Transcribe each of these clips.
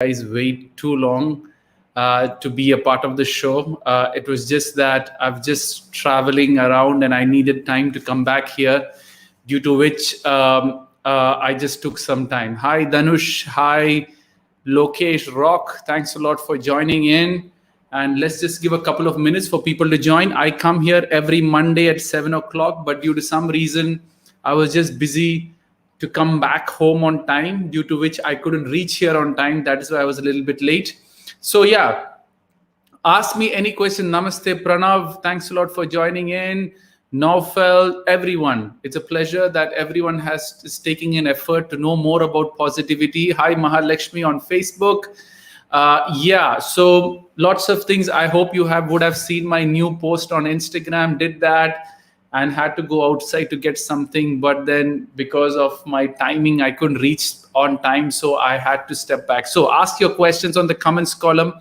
guys wait too long to be a part of the show. It was just that I've just traveling around and I needed time to come back here, due to which I just took some time. Hi, Danush. Hi, Lokesh Rock. Thanks a lot for joining in. And let's just give a couple of minutes for people to join. I come here every Monday at 7 o'clock, but due to some reason, I was just busy to come back home on time, due to which I couldn't reach here on time. That is why I was a little bit late. So yeah, ask me any question. Namaste, Pranav. Thanks a lot for joining in. Naufel, everyone. It's a pleasure that everyone is taking an effort to know more about positivity. Hi, Mahalakshmi on Facebook. Yeah, so lots of things. I hope you would have seen my new post on Instagram. Did that and had to go outside to get something, but then because of my timing, I couldn't reach on time, so I had to step back. So ask your questions on the comments column,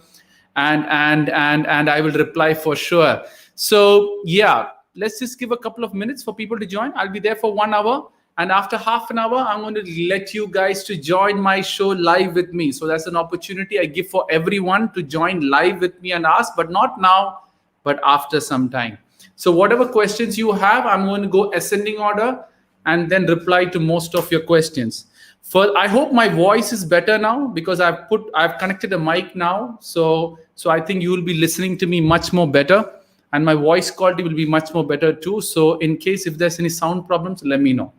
and I will reply for sure. So yeah, let's just give a couple of minutes for people to join. I'll be there for 1 hour, and after half an hour, I'm going to let you guys to join my show live with me. So that's an opportunity I give for everyone to join live with me and ask, but not now, but after some time. So whatever questions you have, I'm going to go ascending order and then reply to most of your questions. I hope my voice is better now, because I've connected a mic now. So I think you will be listening to me much more better, and my voice quality will be much more better too. So in case if there's any sound problems, let me know.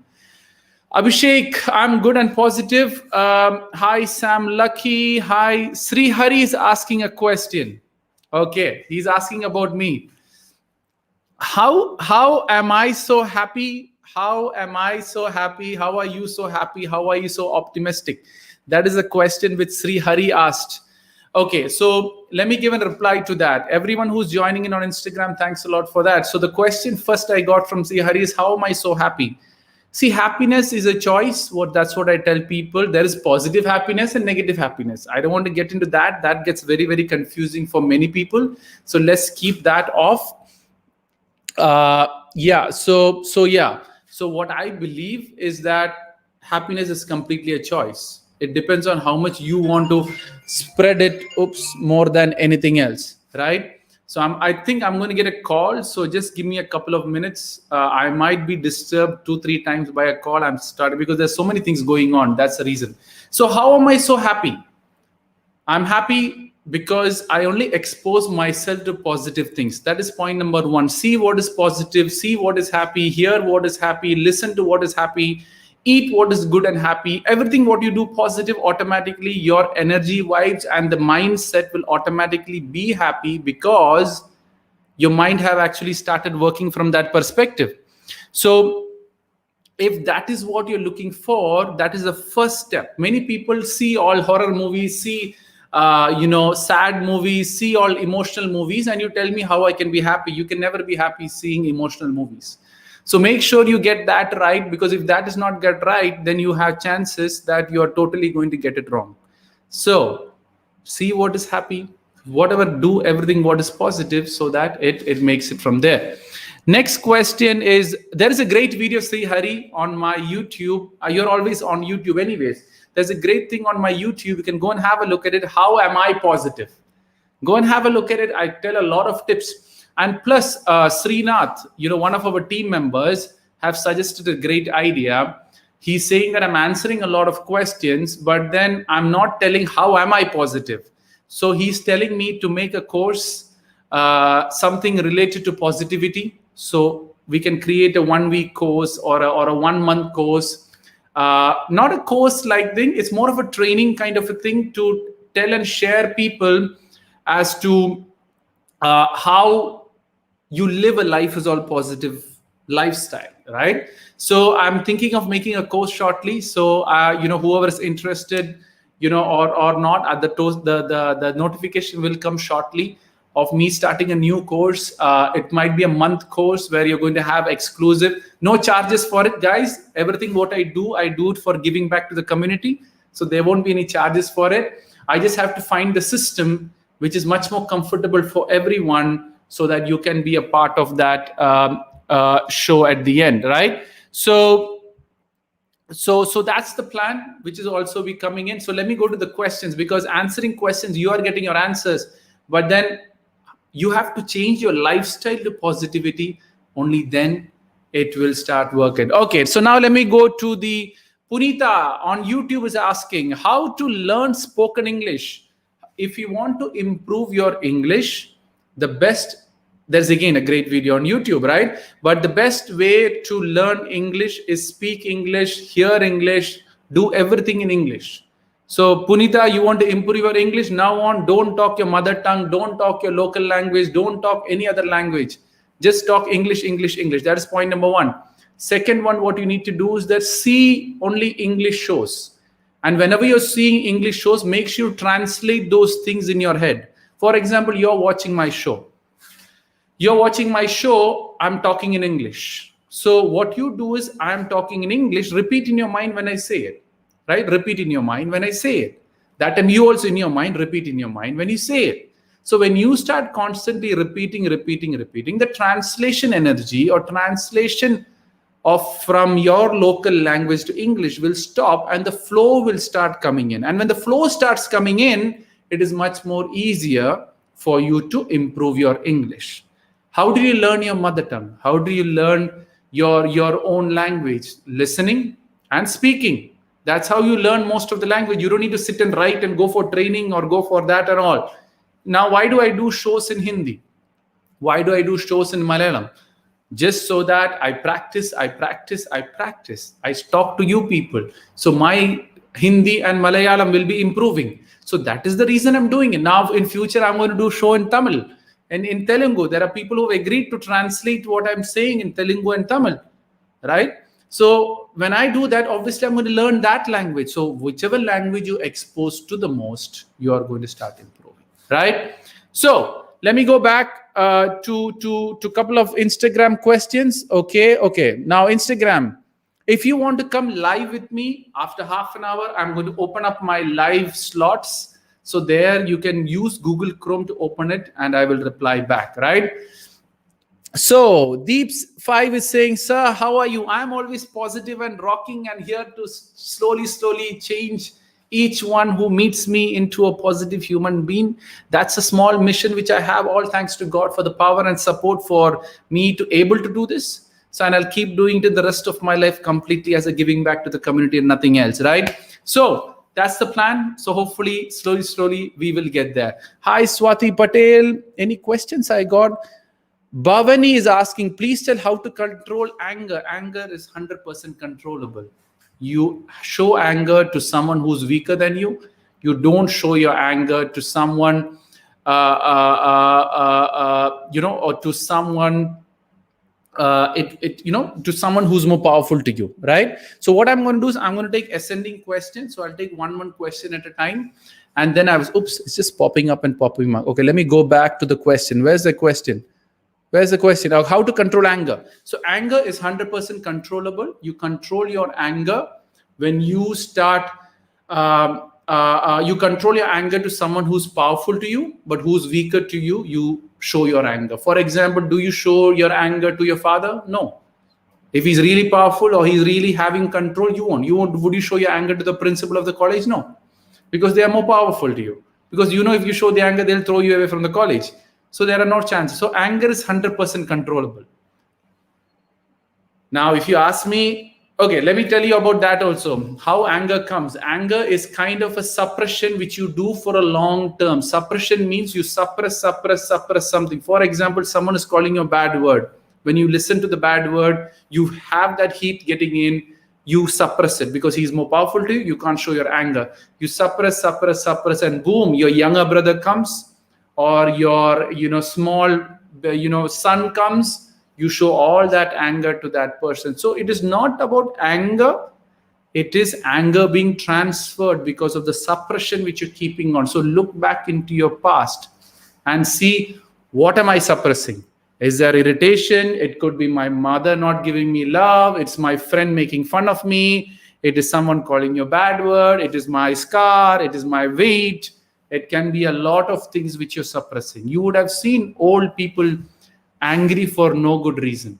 Abhishek, I'm good and positive. Hi, Sam Lucky. Hi, Sri Hari is asking a question. Okay, he's asking about me. How am I so happy? How am I so happy? How are you so happy? How are you so optimistic? That is a question which Sri Hari asked. Okay, so let me give a reply to that. Everyone who's joining in on Instagram, thanks a lot for that. So the question first I got from Sri Hari is, how am I so happy? See, happiness is a choice. That's what I tell people. There is positive happiness and negative happiness. I don't want to get into that. That gets very, very confusing for many people. So let's keep that off. So what I believe is that happiness is completely a choice. It depends on how much you want to spread it more than anything else, right? So I think I'm going to get a call, so just give me a couple of minutes. I might be disturbed 2-3 times by a call. I'm starting because there's so many things going on. That's the reason. So how am I so happy? I'm happy because I only expose myself to positive things. That is point number 1. See what is positive, see what is happy, hear what is happy, listen to what is happy, eat what is good and happy. Everything what you do positive, automatically your energy vibes and the mindset will automatically be happy, because your mind have actually started working from that perspective. So if that is what you're looking for, that is the first step. Many people see all horror movies, see sad movies, see all emotional movies, and you tell me how I can be happy. You can never be happy seeing emotional movies. So make sure you get that right, because if that is not get right, then you have chances that you are totally going to get it wrong. So see what is happy, whatever, do everything what is positive, so that it makes it from there. Next question is, there is a great video, Sri Hari, on my YouTube. You're always on YouTube anyways. There's a great thing on my YouTube. You can go and have a look at it. How am I positive? Go and have a look at it. I tell a lot of tips. And plus, Srinath, one of our team members, have suggested a great idea. He's saying that I'm answering a lot of questions, but then I'm not telling how am I positive. So he's telling me to make a course, something related to positivity. So we can create a 1-week course or a 1-month course. Not a course like thing, it's more of a training kind of a thing to tell and share people as to how you live a life is all positive lifestyle, right? So I'm thinking of making a course shortly. So whoever is interested, or not, at the notification will come shortly of me starting a new course. It might be a month course where you're going to have exclusive, no charges for it, guys. Everything what I do it for giving back to the community. So there won't be any charges for it. I just have to find the system which is much more comfortable for everyone, so that you can be a part of that show at the end, right? So So that's the plan, which is also be coming in. So let me go to the questions, because answering questions, you are getting your answers, but then you have to change your lifestyle to positivity. Only then it will start working. Okay, so now let me go to the Punita on YouTube is asking how to learn spoken English. If you want to improve your English, the best, there's again a great video on YouTube, right? But the best way to learn English is speak English, hear English, do everything in English. So Punita, you want to improve your English? Now on, don't talk your mother tongue, don't talk your local language, don't talk any other language. Just talk English, English, English. That is point number one. Second one, what you need to do is that see only English shows. And whenever you're seeing English shows, make sure you translate those things in your head. For example, you're watching my show. I'm talking in English. So what you do is I'm talking in English, repeat in your mind when I say it, right? Repeat in your mind when I say it. That time you also in your mind, repeat in your mind when you say it. So when you start constantly repeating, the translation energy or translation of from your local language to English will stop and the flow will start coming in. And when the flow starts coming in, it is much more easier for you to improve your English. How do you learn your mother tongue? How do you learn your own language? Listening and speaking. That's how you learn most of the language. You don't need to sit and write and go for training or go for that and all. Now, why do I do shows in Hindi? Why do I do shows in Malayalam? Just so that I practice. I talk to you people. So my Hindi and Malayalam will be improving. So that is the reason I'm doing it. Now, in future, I'm going to do show in Tamil. And in Telugu, there are people who have agreed to translate what I'm saying in Telugu and Tamil, right? So when I do that, obviously I'm going to learn that language. So whichever language you expose to the most, you are going to start improving, right? So let me go back to a couple of Instagram questions. Okay. Now Instagram, if you want to come live with me after half an hour, I'm going to open up my live slots. So there you can use Google Chrome to open it and I will reply back, right? So Deeps5 is saying, sir, how are you? I'm always positive and rocking and here to slowly change each one who meets me into a positive human being. That's a small mission which I have, all thanks to God for the power and support for me to able to do this. So, and I'll keep doing it the rest of my life completely as a giving back to the community and nothing else, right? So that's the plan. So hopefully, slowly, we will get there. Hi, Swati Patel. Any questions I got? Bhavani is asking, please tell how to control anger. Anger is 100% controllable. You show anger to someone who's weaker than you. You don't show your anger to someone, or to someone, to someone who's more powerful to you, right? So what I'm going to do is I'm going to take ascending questions. So I'll take one question at a time. And then it's just popping up. Okay, let me go back to the question. Where's the question? How to control anger. So anger is 100% controllable. You control your anger when you start, you control your anger to someone who's powerful to you, but who's weaker to you, you show your anger. For example, do you show your anger to your father? No. If he's really powerful or he's really having control, you won't. Would you show your anger to the principal of the college? No. Because they are more powerful to you. Because if you show the anger, they'll throw you away from the college. So there are no chances. So anger is 100% controllable. Now, if you ask me, okay, let me tell you about that also. How anger comes. Anger is kind of a suppression which you do for a long term. Suppression means you suppress something. For example, someone is calling you a bad word. When you listen to the bad word, you have that heat getting in. You suppress it because he's more powerful to you. You can't show your anger. You suppress, and boom, your younger brother comes. Or your small son comes, you show all that anger to that person. So it is not about anger, it is anger being transferred because of the suppression which you're keeping on. So look back into your past and see, what am I suppressing? Is there irritation? It could be my mother not giving me love, it's my friend making fun of me, it is someone calling you a bad word, it is my scar, it is my weight. It can be a lot of things which you're suppressing. You would have seen old people angry for no good reason.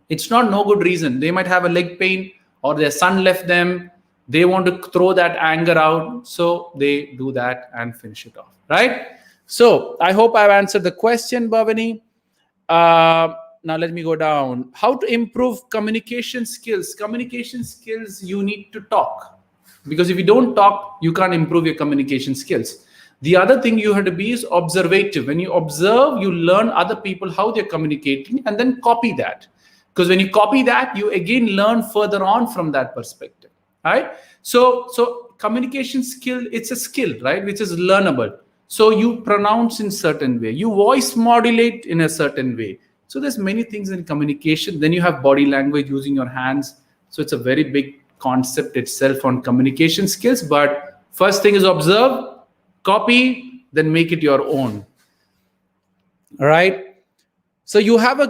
It's not no good reason. They might have a leg pain or their son left them. They want to throw that anger out, so they do that and finish it off, right? So I hope I've answered the question, Bhavani. Now let me go down. How to improve communication skills? Communication skills, you need to talk, because if you don't talk, you can't improve your communication skills. The other thing you have to be is observative. When you observe, you learn other people how they're communicating, and then copy that. Because when you copy that, you again learn further on from that perspective, right? So communication skill, it's a skill, right, which is learnable. So you pronounce in certain way, you voice modulate in a certain way. So there's many things in communication. Then you have body language, using your hands. So it's a very big concept itself on communication skills. But first thing is observe, copy, then make it your own. All right. So you have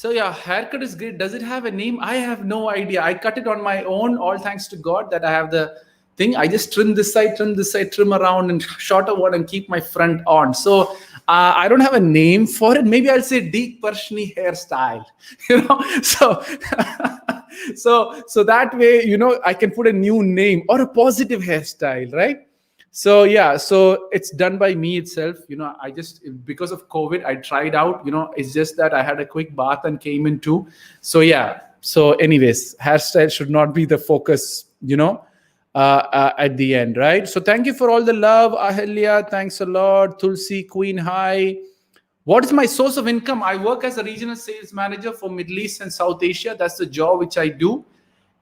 yeah, haircut is great. Does it have a name? I have no idea. I cut it on my own, all thanks to God that I have the thing. I just trim this side, trim around, and shorter one, and keep my front on. So I don't have a name for it. Maybe I'll say Deek Parshni hairstyle, so that way, I can put a new name or a positive hairstyle, right? So yeah, so it's done by me itself. I just, because of COVID, I tried out, it's just that I had a quick bath and came in too. So yeah, so anyways, hairstyle should not be the focus, at the end, right? So thank you for all the love, Ahalya. Thanks a lot. Tulsi, Queen, hi. What is my source of income? I work as a regional sales manager for Middle East and South Asia. That's the job which I do.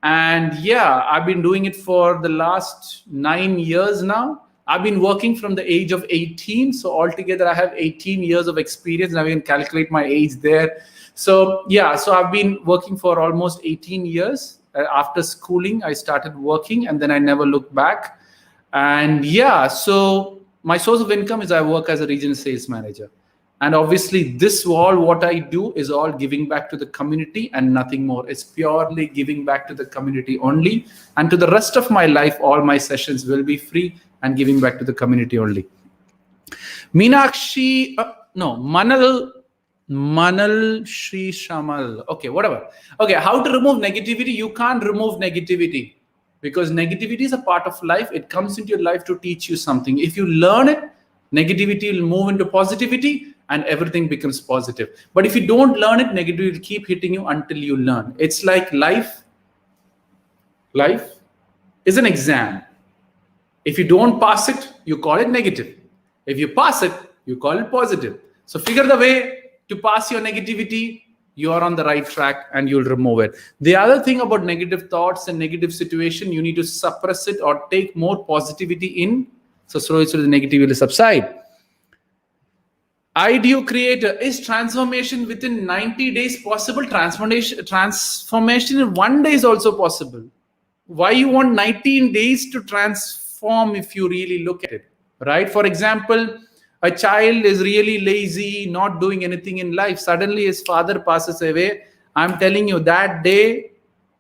And yeah, I've been doing it for the last 9 years now. I've been working from the age of 18. So altogether, I have 18 years of experience. Now we can calculate my age there. So yeah, so I've been working for almost 18 years. After schooling, I started working, and then I never looked back. And yeah, so my source of income is I work as a regional sales manager. And obviously what I do is all giving back to the community and nothing more. It's purely giving back to the community only. And to the rest of my life, all my sessions will be free and giving back to the community only. Meenakshi, Manal Shri Shamal. Okay, whatever. Okay, how to remove negativity? You can't remove negativity, because negativity is a part of life. It comes into your life to teach you something. If you learn it, negativity will move into positivity and everything becomes positive. But if you don't learn it, negativity will keep hitting you until you learn. It's like life. Life is an exam. If you don't pass it, you call it negative. If you pass it, you call it positive. So figure the way to pass your negativity. You are on the right track and you'll remove it. The other thing about negative thoughts and negative situation, you need to suppress it or take more positivity in. So slowly the negativity will subside. Idea creator, is transformation within 90 days possible? Transformation in 1 day is also possible. Why you want 19 days to transform if you really look at it, right? For example, a child is really lazy, not doing anything in life. Suddenly his father passes away. I'm telling you, that day,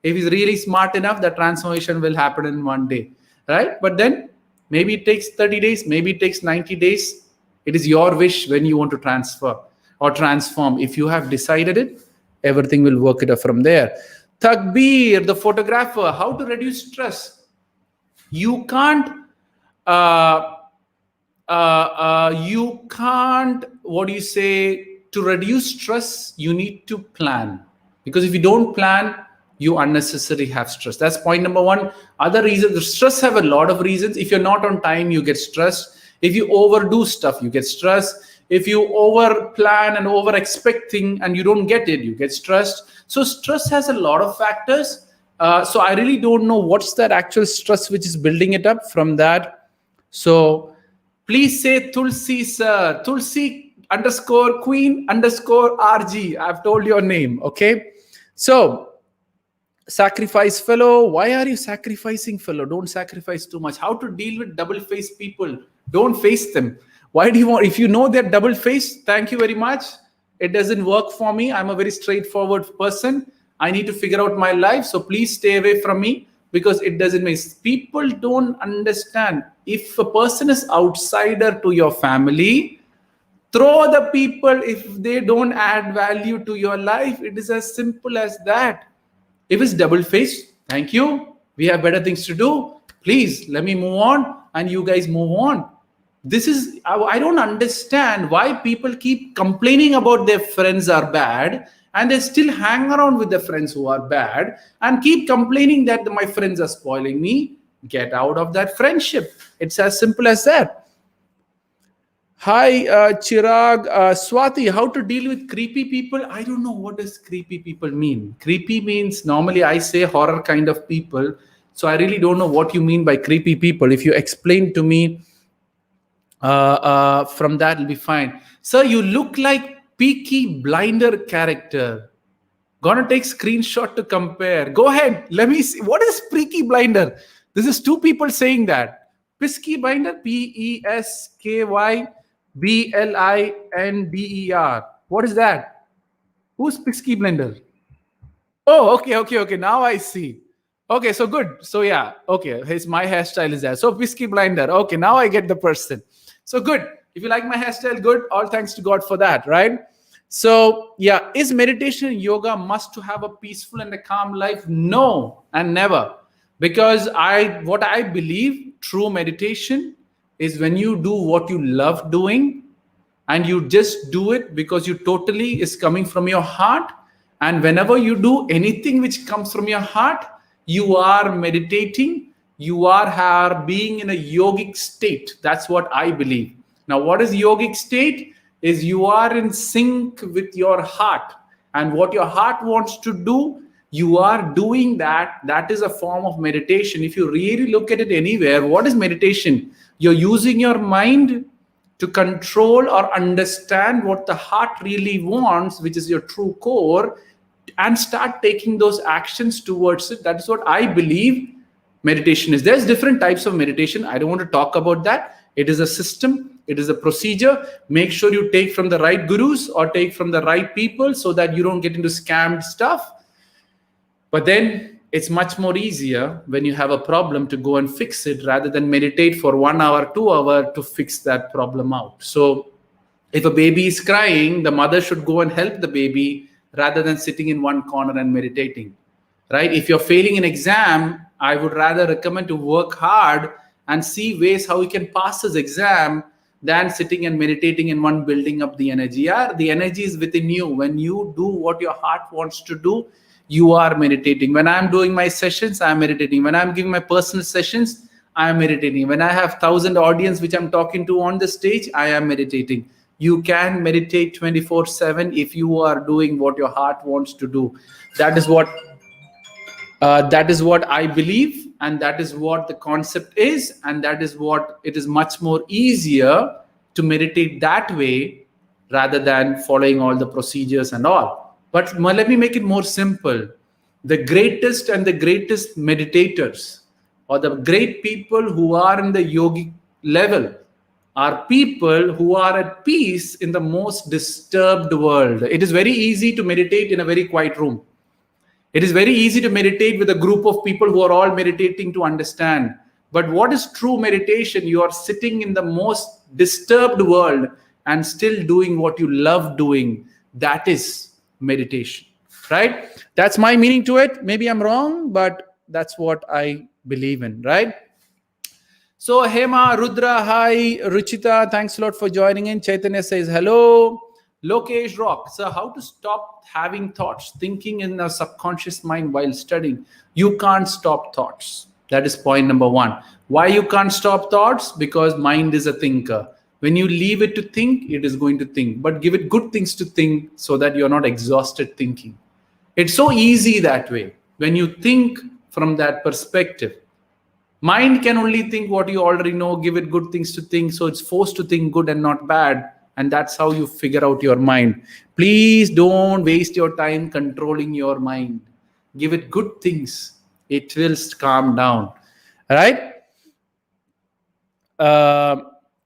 if he's really smart enough, the transformation will happen in 1 day, right? But then maybe it takes 30 days, maybe it takes 90 days. It is your wish when you want to transfer or transform. If you have decided it, everything will work it up from there. Takbir, the photographer, how to reduce stress? You can't, to reduce stress, you need to plan. Because if you don't plan, you unnecessarily have stress. That's point number one. Other reasons, the stress have a lot of reasons. If you're not on time, you get stressed. If you overdo stuff, you get stressed. If you over plan and over expect things and you don't get it, you get stressed. So stress has a lot of factors. So I really don't know what's that actual stress which is building it up from that. So please say Tulsi, sir. Tulsi _ Queen _ RG. I've told your name. Okay. So sacrifice fellow. Why are you sacrificing fellow? Don't sacrifice too much. How to deal with double-faced people? Don't face them. Why do you want? If you know they're double-faced, thank you very much. It doesn't work for me. I'm a very straightforward person. I need to figure out my life. So please stay away from me, because it doesn't make sense. People don't understand. If a person is outsider to your family, throw the people if they don't add value to your life. It is as simple as that. If it's double-faced, Thank you. We have better things to do. Please let me move on and you guys move on. This is, I don't understand why people keep complaining about their friends are bad and they still hang around with their friends who are bad and keep complaining that my friends are spoiling me. Get out of that friendship. It's as simple as that. Hi, Chirag. Swati, how to deal with creepy people? I don't know what does creepy people mean. Creepy means, normally I say horror kind of people. So I really don't know what you mean by creepy people. If you explain to me from that, it'll be fine. Sir, you look like Peaky Blinder character. Gonna take screenshot to compare. Go ahead. Let me see. What is Peaky Blinder? This is two people saying that. Pisky Blinder, Peskyblinder. What is that? Who's Pisky Blinder? Oh, okay. Now I see. Okay, so good. So yeah, okay. My hairstyle is there. So Pisky Blinder. Okay, now I get the person. So good. If you like my hairstyle, good. All thanks to God for that, right? So yeah, is meditation and yoga must to have a peaceful and a calm life? No, and never. Because what I believe, true meditation is when you do what you love doing and you just do it because you totally is coming from your heart. And whenever you do anything which comes from your heart, you are meditating, you are being in a yogic state. That's what I believe. Now, what is yogic state? Is you are in sync with your heart, and what your heart wants to do, you are doing that. That is a form of meditation. If you really look at it anywhere, what is meditation? You're using your mind to control or understand what the heart really wants, which is your true core, and start taking those actions towards it. That is what I believe meditation is. There's different types of meditation. I don't want to talk about that. It is a system. It is a procedure. Make sure you take from the right gurus or take from the right people so that you don't get into scammed stuff. But then it's much more easier when you have a problem to go and fix it rather than meditate for 1 hour, 2 hours to fix that problem out. So if a baby is crying, the mother should go and help the baby rather than sitting in one corner and meditating, right? If you're failing an exam, I would rather recommend to work hard and see ways how you can pass this exam than sitting and meditating in one, building up the energy. Yeah, the energy is within you. When you do what your heart wants to do, you are meditating. When I'm doing my sessions, I'm meditating. When I'm giving my personal sessions, I am meditating. When I have 1,000 audience which I'm talking to on the stage, I am meditating. You can meditate 24/7 if you are doing what your heart wants to do. That is what I believe, and that is what the concept is, and that is what it is much more easier to meditate that way rather than following all the procedures and all. But let me make it more simple. The greatest meditators or the great people who are in the yogic level are people who are at peace in the most disturbed world. It is very easy to meditate in a very quiet room. It is very easy to meditate with a group of people who are all meditating to understand. But what is true meditation? You are sitting in the most disturbed world and still doing what you love doing. That is meditation, right? That's my meaning to it. Maybe I'm wrong, but that's what I believe in, right? So Hema, Rudra, hi. Ruchita, thanks a lot for joining in. Chaitanya says hello. Lokesh Rock, so how to stop having thoughts, thinking in a subconscious mind while studying? You can't stop thoughts. That is point number one. Why you can't stop thoughts? Because mind is a thinker. When you leave it to think, it is going to think. But give it good things to think so that you're not exhausted thinking. It's so easy that way. When you think from that perspective, mind can only think what you already know. Give it good things to think. So it's forced to think good and not bad. And that's how you figure out your mind. Please don't waste your time controlling your mind. Give it good things. It will calm down. All right?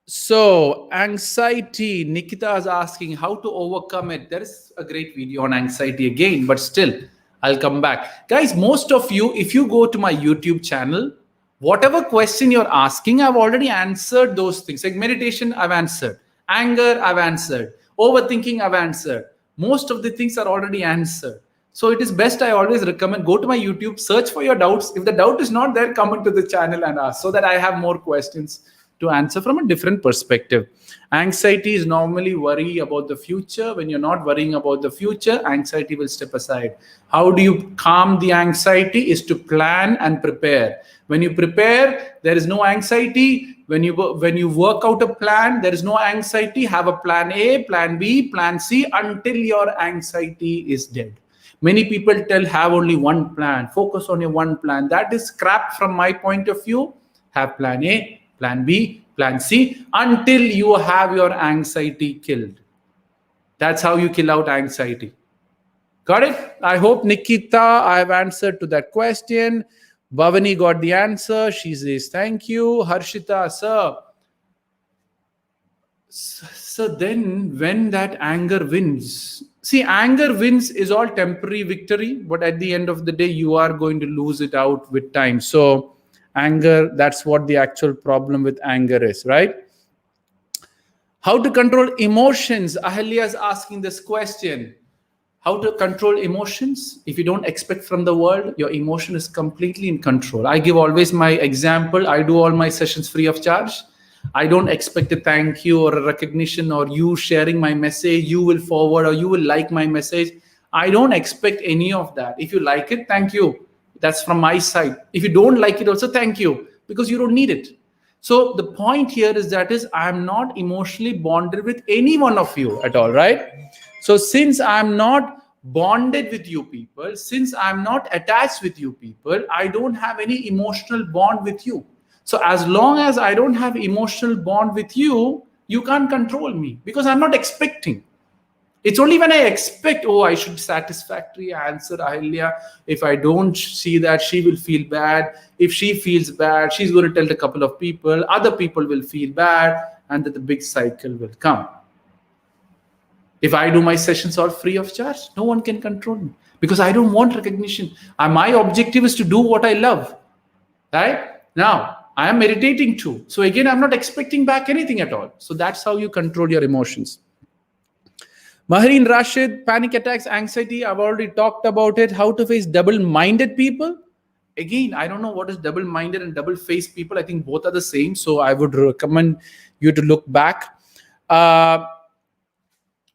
So anxiety, Nikita is asking how to overcome it. There is a great video on anxiety again, but still, I'll come back. Guys, most of you, if you go to my YouTube channel, whatever question you're asking, I've already answered those things. Like meditation, I've answered. Anger, I've answered. Overthinking, I've answered. Most of the things are already answered. So it is best, I always recommend, go to my YouTube, search for your doubts. If the doubt is not there, come into the channel and ask, so that I have more questions to answer from a different perspective. Anxiety is normally worry about the future. When you're not worrying about the future, anxiety will step aside. How do you calm the anxiety? Is to plan and prepare. When you prepare, there is no anxiety. When you work out a plan, there is no anxiety. Have a plan A, plan B, plan C until your anxiety is dead. Many people tell have only one plan, focus on your one plan. That is crap from my point of view. Have plan A, plan B, plan C until you have your anxiety killed. That's how you kill out anxiety. Got it? I hope, Nikita, I've answered to that question. Bhavani got the answer. She says thank you. Harshita, sir. So then when that anger wins, see, anger wins is all temporary victory, but at the end of the day, you are going to lose it out with time. So anger, that's what the actual problem with anger is, right? How to control emotions? Ahalya is asking this question. How to control emotions? If you don't expect from the world, your emotion is completely in control. I give always my example. I do all my sessions free of charge. I don't expect a thank you or a recognition or you sharing my message, you will forward or you will like my message. I don't expect any of that. If you like it, thank you. That's from my side. If you don't like it also, thank you, because you don't need it. So the point here is I'm not emotionally bonded with any one of you at all, right? So since I'm not bonded with you people, since I'm not attached with you people, I don't have any emotional bond with you. So as long as I don't have emotional bond with you, you can't control me because I'm not expecting. It's only when I expect, oh, I should satisfactory answer Ahilya. If I don't see that, she will feel bad. If she feels bad, she's going to tell a couple of people. Other people will feel bad, and that the big cycle will come. If I do my sessions all free of charge, no one can control me because I don't want recognition. My objective is to do what I love. Right? Now, I am meditating too. So again, I'm not expecting back anything at all. So that's how you control your emotions. Mahreen Rashid, panic attacks, anxiety. I've already talked about it. How to face double-minded people. Again, I don't know what is double-minded and double-faced people. I think both are the same. So I would recommend you to look back.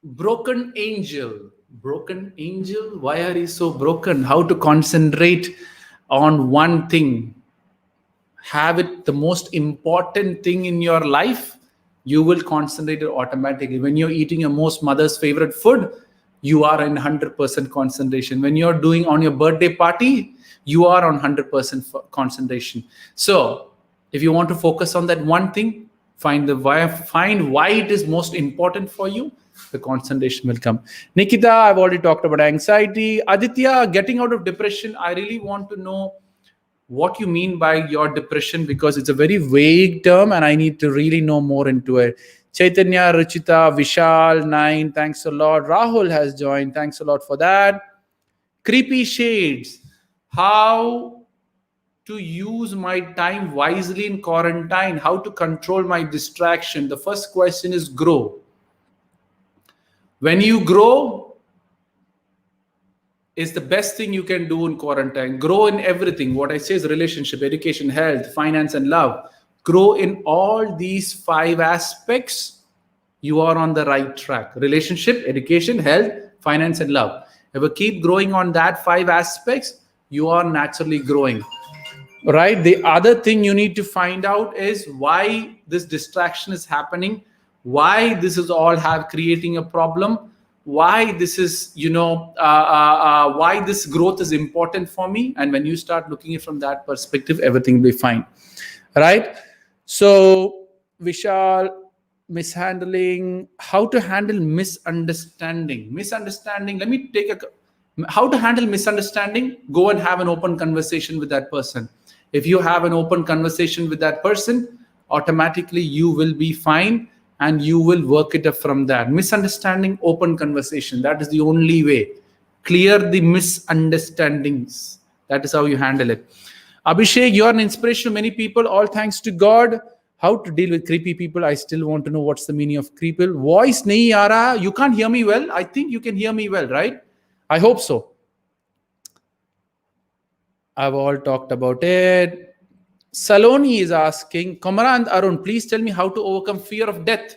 Broken angel. Broken angel? Why are you so broken? How to concentrate on one thing. Have it the most important thing in your life. You will concentrate it automatically. When you're eating your most mother's favorite food, you are in 100% concentration. When you're doing on your birthday party, you are on 100% concentration. So if you want to focus on that one thing, find why it is most important for you. The concentration will come. Nikita, I've already talked about anxiety. Aditya, getting out of depression. I really want to know what you mean by your depression, because it's a very vague term and I need to really know more into it. Chaitanya, Ruchita, Vishal, 9, thanks a lot. Rahul has joined, thanks a lot for that. Creepy Shades, how to use my time wisely in quarantine, how to control my distraction. The first question is grow. When you grow, is the best thing you can do in quarantine. Grow in everything. What I say is relationship, education, health, finance, and love. Grow in all these 5 aspects. You are on the right track. Relationship, education, health, finance, and love. If you keep growing on that 5 aspects, you are naturally growing. Right? The other thing you need to find out is why this distraction is happening, why this is all creating a problem, why this is, why this growth is important for me. And when you start looking at it from that perspective, everything will be fine. Right? So, Vishal, mishandling, how to handle misunderstanding. Let me take how to handle misunderstanding. Go and have an open conversation with that person. If you have an open conversation with that person, automatically you will be fine. And you will work it up from that. Misunderstanding, open conversation. That is the only way. Clear the misunderstandings. That is how you handle it. Abhishek, you are an inspiration to many people. All thanks to God. How to deal with creepy people. I still want to know what's the meaning of creepy. Voice nahi aa raha. You can't hear me well. I think you can hear me well, right? I hope so. I've all talked about it. Saloni is asking, Kamara and Arun, please tell me how to overcome fear of death.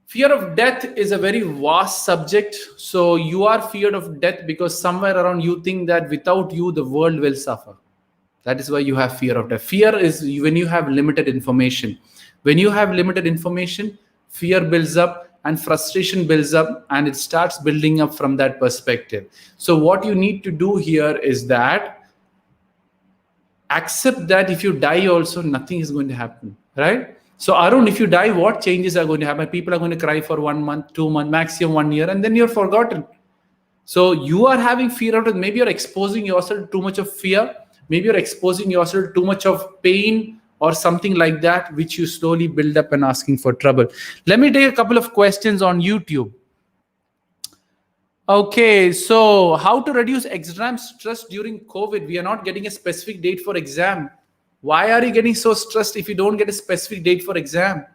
Fear of death is a very vast subject. So you are feared of death because somewhere around you think that without you, the world will suffer. That is why you have fear of death. Fear is when you have limited information. When you have limited information, fear builds up and frustration builds up, and it starts building up from that perspective. So what you need to do here is that accept that if you die also, nothing is going to happen, right? So Arun, if you die, what changes are going to happen? People are going to cry for 1 month, 2 months, maximum 1 year, and then you're forgotten. So you are having fear of it. Maybe you're exposing yourself to too much of fear. Maybe you're exposing yourself to too much of pain or something like that, which you slowly build up and asking for trouble. Let me take a couple of questions on YouTube. Okay, so how to reduce exam stress during COVID? We are not getting a specific date for exam. Why are you getting so stressed if you don't get a specific date for exam?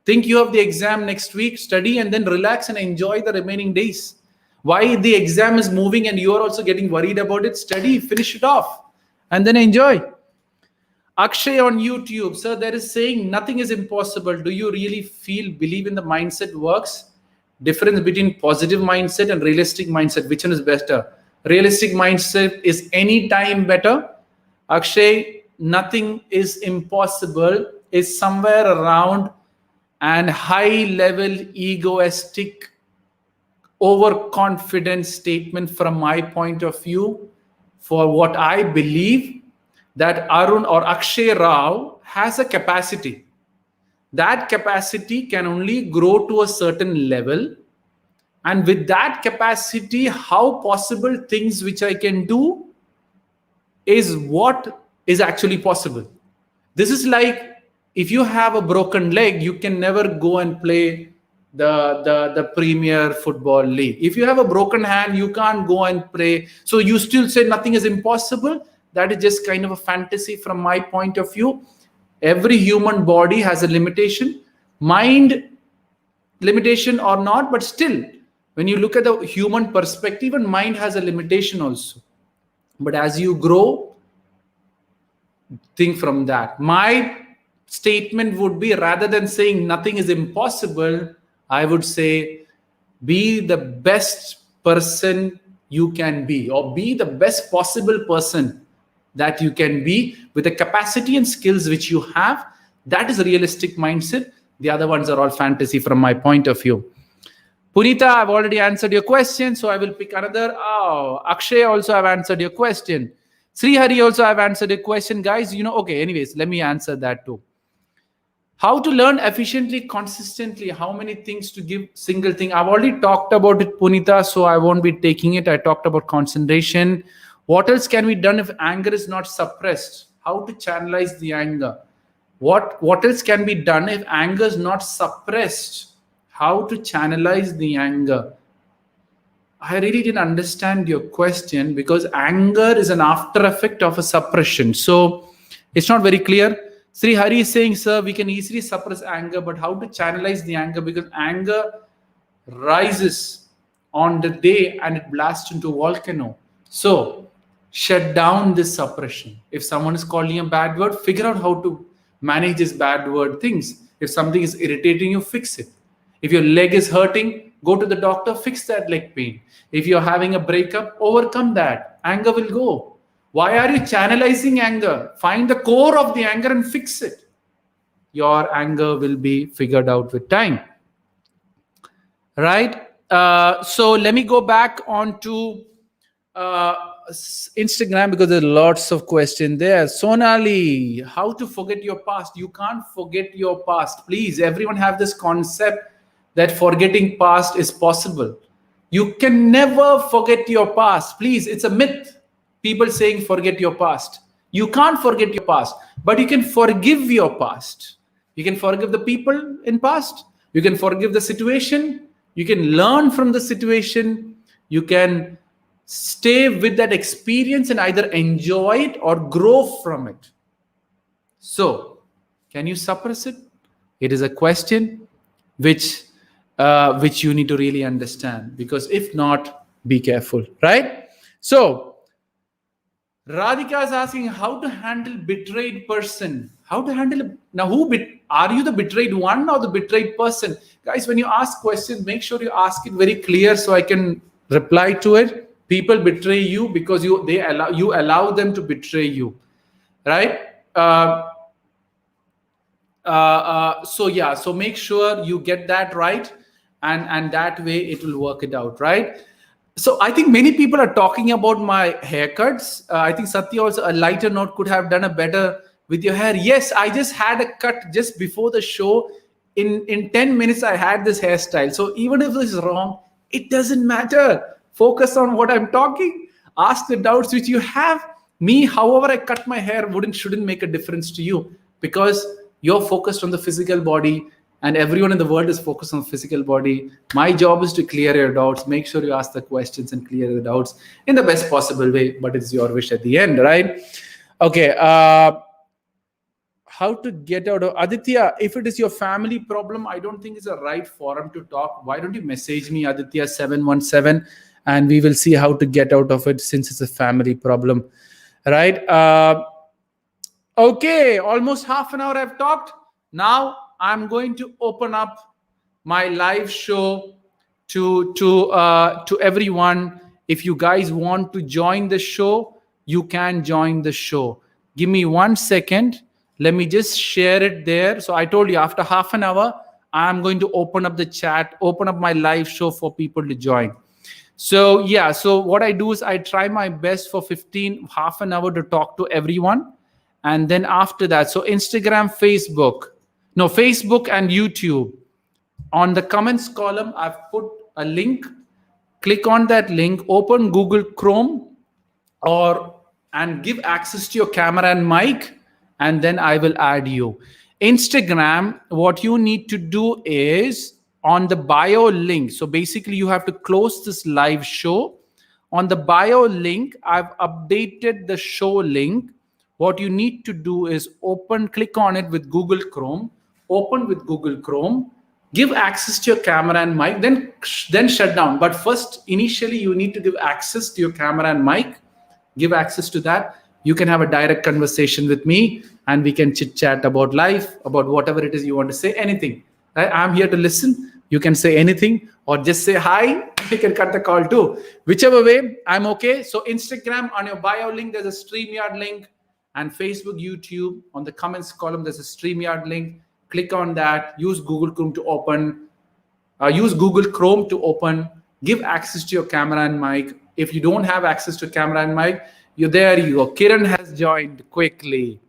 Think you have the exam next week, study, and then relax and enjoy the remaining days. Why the exam is moving and you are also getting worried about it? Study, finish it off, and then enjoy. Akshay on YouTube, sir, there is saying nothing is impossible. Do you really believe in the mindset works? Difference between positive mindset and realistic mindset. Which one is better? Realistic mindset is anytime better. Akshay, nothing is impossible is somewhere around and high level egoistic overconfident statement from my point of view. For what I believe that Arun or Akshay Rao has a capacity. That capacity can only grow to a certain level. And with that capacity, how possible things which I can do is what is actually possible. This is like if you have a broken leg, you can never go and play the Premier Football League. If you have a broken hand, you can't go and play. So you still say nothing is impossible. That is just kind of a fantasy from my point of view. Every human body has a limitation, mind limitation or not, but still, when you look at the human perspective, and mind has a limitation also. But as you grow, think from that. My statement would be, rather than saying nothing is impossible, I would say be the best person you can be, or be the best possible person that you can be with the capacity and skills which you have. That is a realistic mindset. The other ones are all fantasy from my point of view. Punita, I've already answered your question, so I will pick another. Oh, Akshay also I've answered your question. Sri Hari also I've answered your question. Guys, okay, anyways, let me answer that too. How to learn efficiently, consistently, how many things to give single thing. I've already talked about it, Punita, so I won't be taking it. I talked about concentration. What else can be done if anger is not suppressed? How to channelize the anger? What else can be done if anger is not suppressed? How to channelize the anger? I really didn't understand your question, because anger is an after effect of a suppression. So it's not very clear. Sri Hari is saying, sir, we can easily suppress anger, but how to channelize the anger? Because anger rises on the day and it blasts into a volcano. So shut down this suppression. If someone is calling you a bad word, figure out how to manage this bad word things. If something is irritating you, fix it. If your leg is hurting, go to the doctor, fix that leg pain. If you're having a breakup, overcome that. Anger will go. Why are you channelizing anger? Find the core of the anger and fix it. Your anger will be figured out with time. Right? So let me go back onto Instagram, because there are lots of questions there. Sonali, how to forget your past? You can't forget your past. Please, everyone have this concept that forgetting past is possible. You can never forget your past. Please, it's a myth. People saying forget your past. You can't forget your past, but you can forgive your past. You can forgive the people in past. You can forgive the situation. You can learn from the situation. You can stay with that experience and either enjoy it or grow from it. So, can you suppress it? It is a question which you need to really understand, because if not, be careful, right? So, Radhika is asking how to handle betrayed person. How to handle now? Are you the betrayed one or the betrayed person? Guys, when you ask questions, make sure you ask it very clear so I can reply to it. People betray you because you allow them to betray you, right? So yeah, so make sure you get that right, and that way it will work it out, right? So I think many people are talking about my haircuts. I think Satya also, a lighter note, could have done a better with your hair. Yes, I just had a cut just before the show. In 10 minutes I had this hairstyle, so even if this is wrong, it doesn't matter. Focus on what I'm talking. Ask the doubts which you have. Me, however I cut my hair, shouldn't make a difference to you, because you're focused on the physical body, and everyone in the world is focused on the physical body. My job is to clear your doubts. Make sure you ask the questions and clear the doubts in the best possible way, but it's your wish at the end, right? Okay. How to get out of Aditya? If it is your family problem, I don't think it's a right forum to talk. Why don't you message me, Aditya 717, and we will see how to get out of it, since it's a family problem, right? Okay, almost half an hour I've talked. Now I'm going to open up my live show to everyone. If you guys want to join the show, you can join the show. Give me 1 second. Let me just share it there. So I told you, after half an hour, I'm going to open up the chat, open up my live show for people to join. So yeah, so what I do is I try my best for half an hour to talk to everyone. And then after that, so Instagram, Facebook and YouTube. On the comments column, I've put a link. Click on that link, open Google Chrome, and give access to your camera and mic, and then I will add you. Instagram, what you need to do is on the bio link. So basically you have to close this live show. On the bio link, I've updated the show link. What you need to do is click on it with Google Chrome, open with Google Chrome, give access to your camera and mic, then shut down. But first, initially, you need to give access to your camera and mic. Give access to that. You can have a direct conversation with me, and we can chit chat about life, about whatever it is you want to say, anything. I'm here to listen. You can say anything, or just say hi. You can cut the call too. Whichever way, I'm okay. So Instagram, on your bio link, there's a StreamYard link, and Facebook, YouTube, on the comments column, there's a StreamYard link. Click on that. Use Google Chrome to open. Give access to your camera and mic. If you don't have access to camera and mic, you go. Kiran has joined quickly.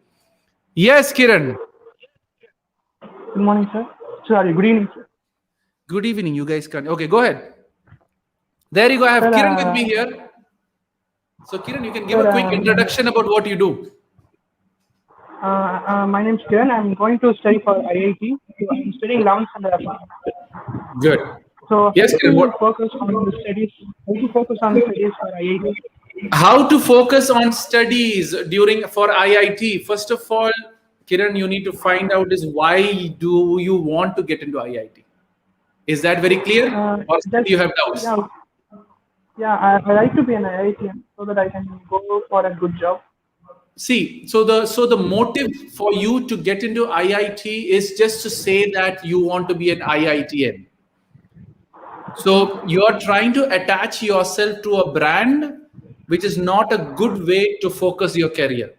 Yes, Kiran. Good morning, sir. Sorry, good evening, sir. Good evening. You guys can. Okay, go ahead. There you go. I have Kiran with me here. So, Kiran, you can give a quick introduction about what you do. My name is Kiran. I'm going to study for IIT. I'm studying 11th standard. Good. So, yes, Kiran, focus on the studies. How to focus on the studies for IIT? How to focus on studies for IIT? First of all, Kiran, you need to find out is why do you want to get into IIT? Is that very clear? Or you have doubts? Yeah, I like to be an IITian so that I can go for a good job. See, so the motive for you to get into IIT is just to say that you want to be an IITian. So you are trying to attach yourself to a brand, which is not a good way to focus your career.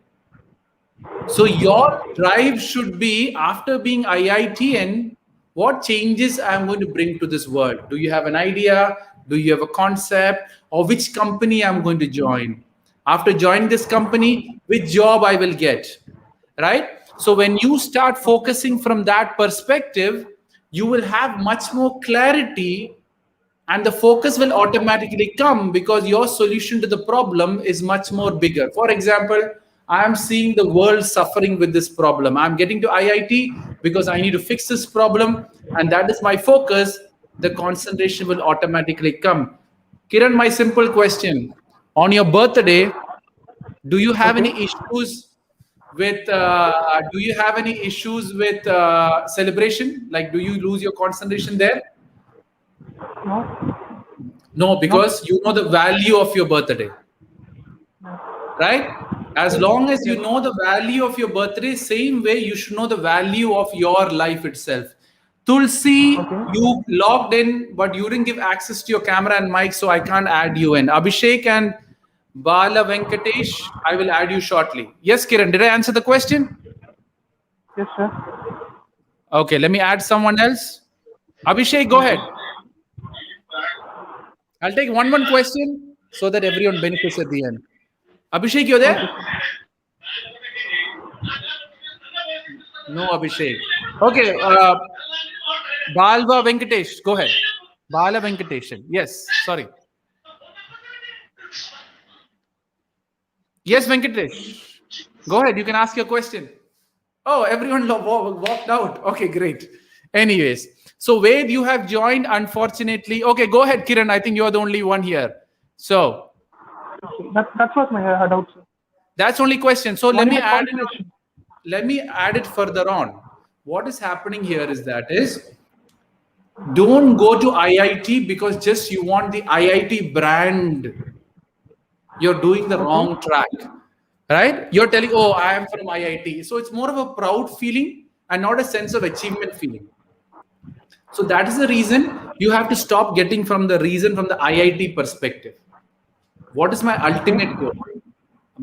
So your drive should be, after being IITian, what changes I'm going to bring to this world? Do you have an idea? Do you have a concept? Or which company I'm going to join? After joining this company, which job I will get, right? So when you start focusing from that perspective, you will have much more clarity, and the focus will automatically come because your solution to the problem is much more bigger. For example, I am seeing the world suffering with this problem. I'm getting to IIT because I need to fix this problem, and that is my focus. The concentration will automatically come. Kiran, my simple question. On your birthday, do you have any issues with celebration? Like, do you lose your concentration there? No, because you know the value of your birthday, right? As long as you Yes. know the value of your birthday, same way you should know the value of your life itself. Tulsi, Okay. you logged in, but you didn't give access to your camera and mic, so I can't add you in. Abhishek and Bala Venkatesh, I will add you shortly. Yes, Kiran, did I answer the question? Yes, sir. Okay, let me add someone else. Abhishek, go Okay. ahead. I'll take one question so that everyone benefits at the end. Abhishek, you're Okay, there? sir. No, Abhishek. Okay, Balva Venkatesh, go ahead. Bala Venkateshan. Yes, sorry. Yes, Venkatesh. Go ahead. You can ask your question. Oh, everyone walked out. Okay, great. Anyways, so Ved, you have joined, unfortunately. Okay, go ahead, Kiran. I think you're the only one here. So Okay. That was my doubt, sir. that's only question. So let Only me the add it on. consolation. Let me add it further on. What is happening here is don't go to IIT because just you want the IIT brand. You're doing the Okay. wrong track, right? You're telling, oh, I am from IIT. So it's more of a proud feeling and not a sense of achievement feeling. So that is the reason you have to stop getting from the reason from the IIT perspective. What is my Okay. ultimate goal?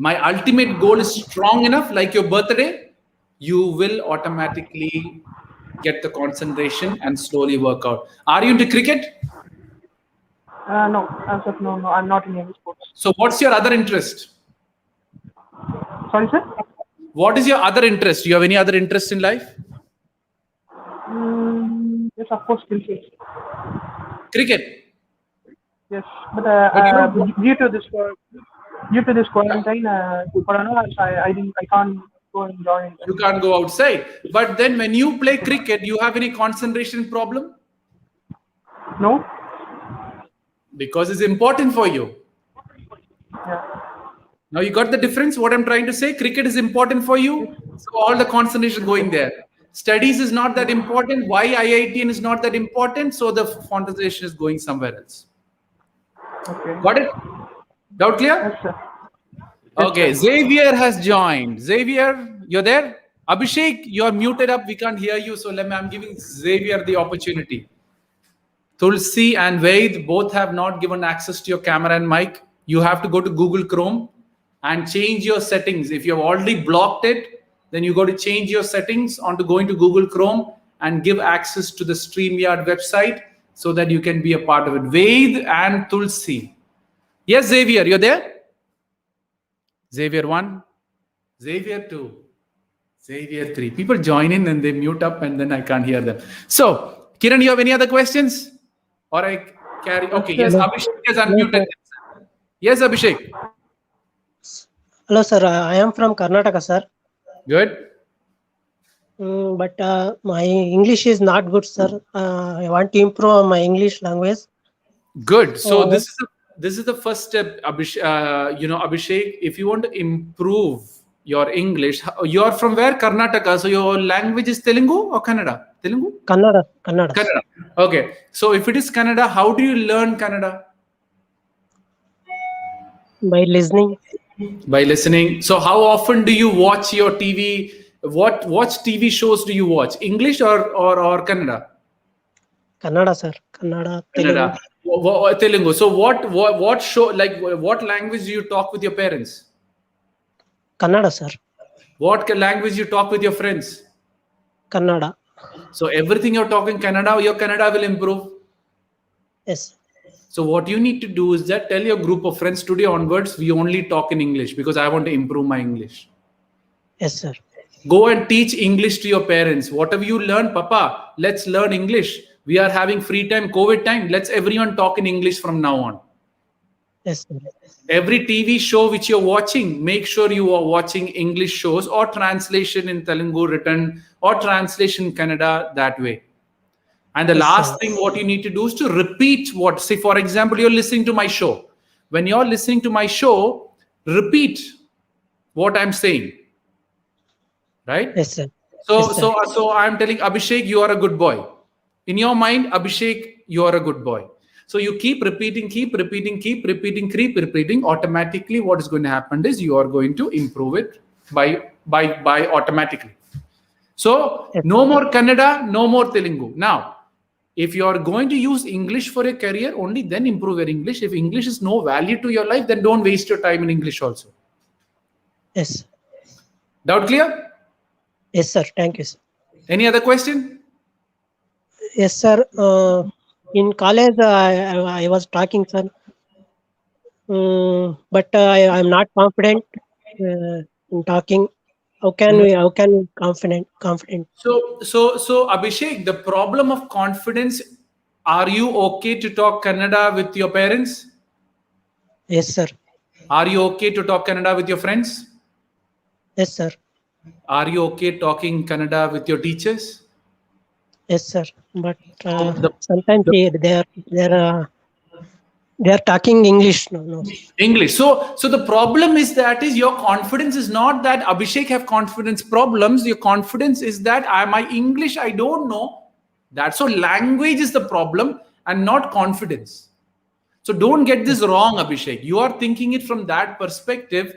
My ultimate goal is strong enough, like your birthday, you will automatically get the concentration and slowly work out. Are you into cricket? No, as of no, I'm not in any sports. So what's your other interest? Sorry, sir. What is your other interest? Do you have any other interest in life? Yes, of course, skill sets. Cricket. Yes, but But you don't. due to this quarantine, corona, I can't go and join. You can't go outside. But then when you play cricket, you have any concentration problem? No. Because it's important for you. Yeah. Now you got the difference. What I'm trying to say, cricket is important for Yes. you. So all the concentration going there. Studies is not that Yes. important. Why IIT is not that important? So the concentration is going somewhere else. Okay. Got it? Doubt Yes, clear? sir. Yes, Okay, sir. Xavier has joined. Xavier, you're there? Abhishek, you're muted up. We can't hear you. So I'm giving Xavier the opportunity. Tulsi and Vaid both have not given access to your camera and mic. You have to go to Google Chrome and change your settings. If you have already blocked it, then you got to change your settings onto going to Google Chrome and give access to the StreamYard website so that you can be a part of it. Vaid and Tulsi. Yes, Xavier, you're there? Xavier 1, Xavier 2, Xavier 3. People join in and they mute up and then I can't hear them. So, Kiran, you have any other questions? Or I carry. Okay, yes, Sir. Hello, Abhishek has hello, unmuted sir. himself. Yes, Abhishek. Hello, sir. I am from Karnataka, sir. Good. But my English is not good, sir. I want to improve my English language. Good. So So, this is the first step, Abhishek. If you want to improve your English, you're from where? Karnataka. So your language is Telugu or Kannada? Telugu? Kannada, Kannada, sir. Kannada. Okay. So if it is Kannada, how do you learn Kannada? By listening. By listening. So how often do you watch your TV? Watch TV shows do you watch? English or Kannada? Kannada, sir. Kannada, Telugu. Kannada. Telugu. So what show, like what language do you talk with your parents? Kannada, sir. What language you talk with your friends? Kannada. So everything you're talking Kannada, your Kannada will improve. Yes. So what you need to do is that tell your group of friends today onwards, we only talk in English because I want to improve my English. Yes, sir. Go and teach English to your parents. Whatever you learn, Papa, let's learn English. We are having free time, COVID time. Let's everyone talk in English from now on. Yes, sir. Every TV show which you're watching, make sure you are watching English shows or translation in Telugu written or translation Kannada that way. And the Yes, last sir. thing what you need to do is to repeat what, say, for example, you're listening to my show. When you're listening to my show, repeat what I'm saying. Right? Yes, sir. So, Yes, sir. so I'm telling Abhishek, you are a good boy. In your mind, Abhishek, you are a good boy. So you keep repeating. Automatically, what is going to happen is you are going to improve it by automatically. So no more Kannada, no more Telugu. Now, if you are going to use English for a career, only then improve your English. If English is no value to your life, then don't waste your time in English also. Yes. Doubt clear? Yes, sir. Thank you, sir. Any other question? Yes, sir. In college, I was talking, sir. But I'm not confident in talking. How can we confident? So Abhishek, the problem of confidence, are you okay to talk Kannada with your parents? Yes, sir. Are you okay to talk Kannada with your friends? Yes, sir. Are you okay talking Kannada with your teachers? Yes, sir. But The- sometimes they are talking English. No. English. So the problem is that is your confidence is not that Abhishek have confidence problems. Your confidence is that my English I don't know. That so language is the problem and not confidence. So don't get this wrong, Abhishek. You are thinking it from that perspective,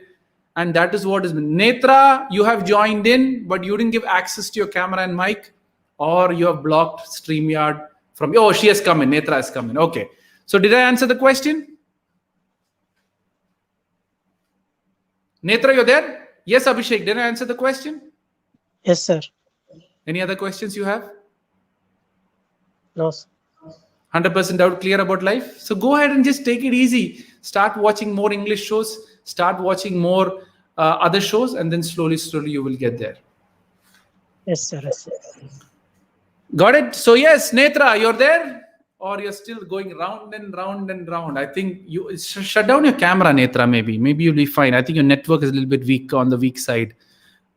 and that is what is. Netra, you have joined in, but you didn't give access to your camera and mic, or you have blocked StreamYard from. Oh, she has come in. Netra has come in. Okay. So did I answer the question? Netra, you're there? Yes, Abhishek. Did I answer the question? Yes, sir. Any other questions you have? No, sir. 100% doubt clear about life. So go ahead and just take it easy. Start watching more English shows. Start watching more other shows, and then slowly you will get there. Yes, sir. Yes, sir. Got it? So yes, Netra, you're there? Or you're still going round and round and round? I think you shut down your camera, Netra, maybe. Maybe you'll be fine. I think your network is a little bit weak on the weak side.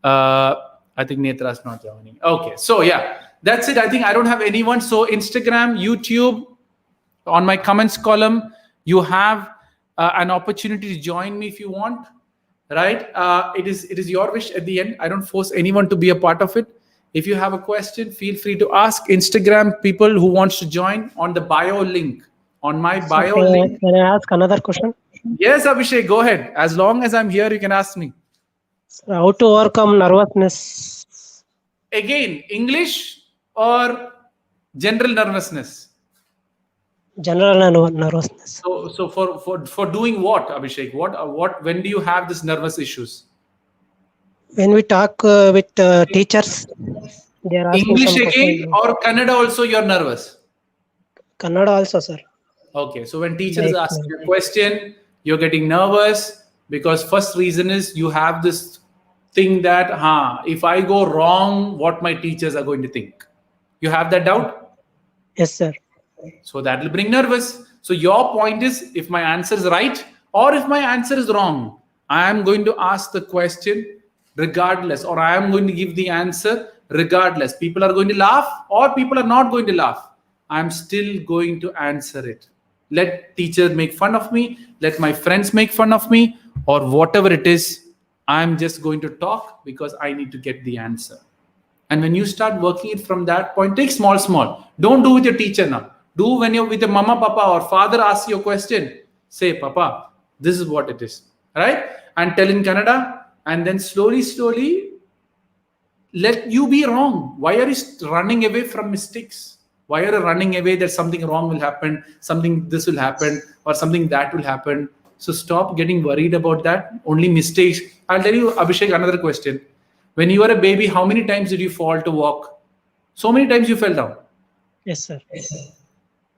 I think Netra's not joining. Okay, so yeah, that's it. I think I don't have anyone. So Instagram, YouTube, on my comments column, you have an opportunity to join me if you want, right? It is your wish at the end. I don't force anyone to be a part of it. If you have a question, feel free to ask. Instagram people who wants to join on the bio link. On my bio link. Can I ask another question? Yes, Abhishek, go ahead. As long as I'm here, you can ask me. How to overcome nervousness? Again, English or general nervousness? General nervousness. So for doing what, Abhishek? What when do you have this nervous issues? When we talk with teachers, they are asking English some again questions. or Kannada also you're nervous? Kannada also, sir. Okay, so when teacher is asking a question, you're getting nervous because first reason is you have this thing that, if I go wrong, what my teachers are going to think. You have that doubt? Yes, sir. So that will bring nervous. So your point is, if my answer is right or if my answer is wrong, I am going to ask the question regardless, or I am going to give the answer regardless. People are going to laugh or people are not going to laugh. I'm still going to answer it. Let teacher make fun of me, let my friends make fun of me, or whatever it is, I'm just going to talk because I need to get the answer. And when you start working it from that point, take small. Don't do with your teacher now. Do when you're with your mama, papa, or father asks you a question. Say, Papa, this is what it is. Right? And tell in Kannada. And then slowly, let you be wrong. Why are you running away from mistakes? Why are you running away that something wrong will happen, something this will happen, or something that will happen? So stop getting worried about that. Only mistakes. I'll tell you, Abhishek, another question. When you were a baby, how many times did you fall to walk? So many times you fell down. Yes, sir.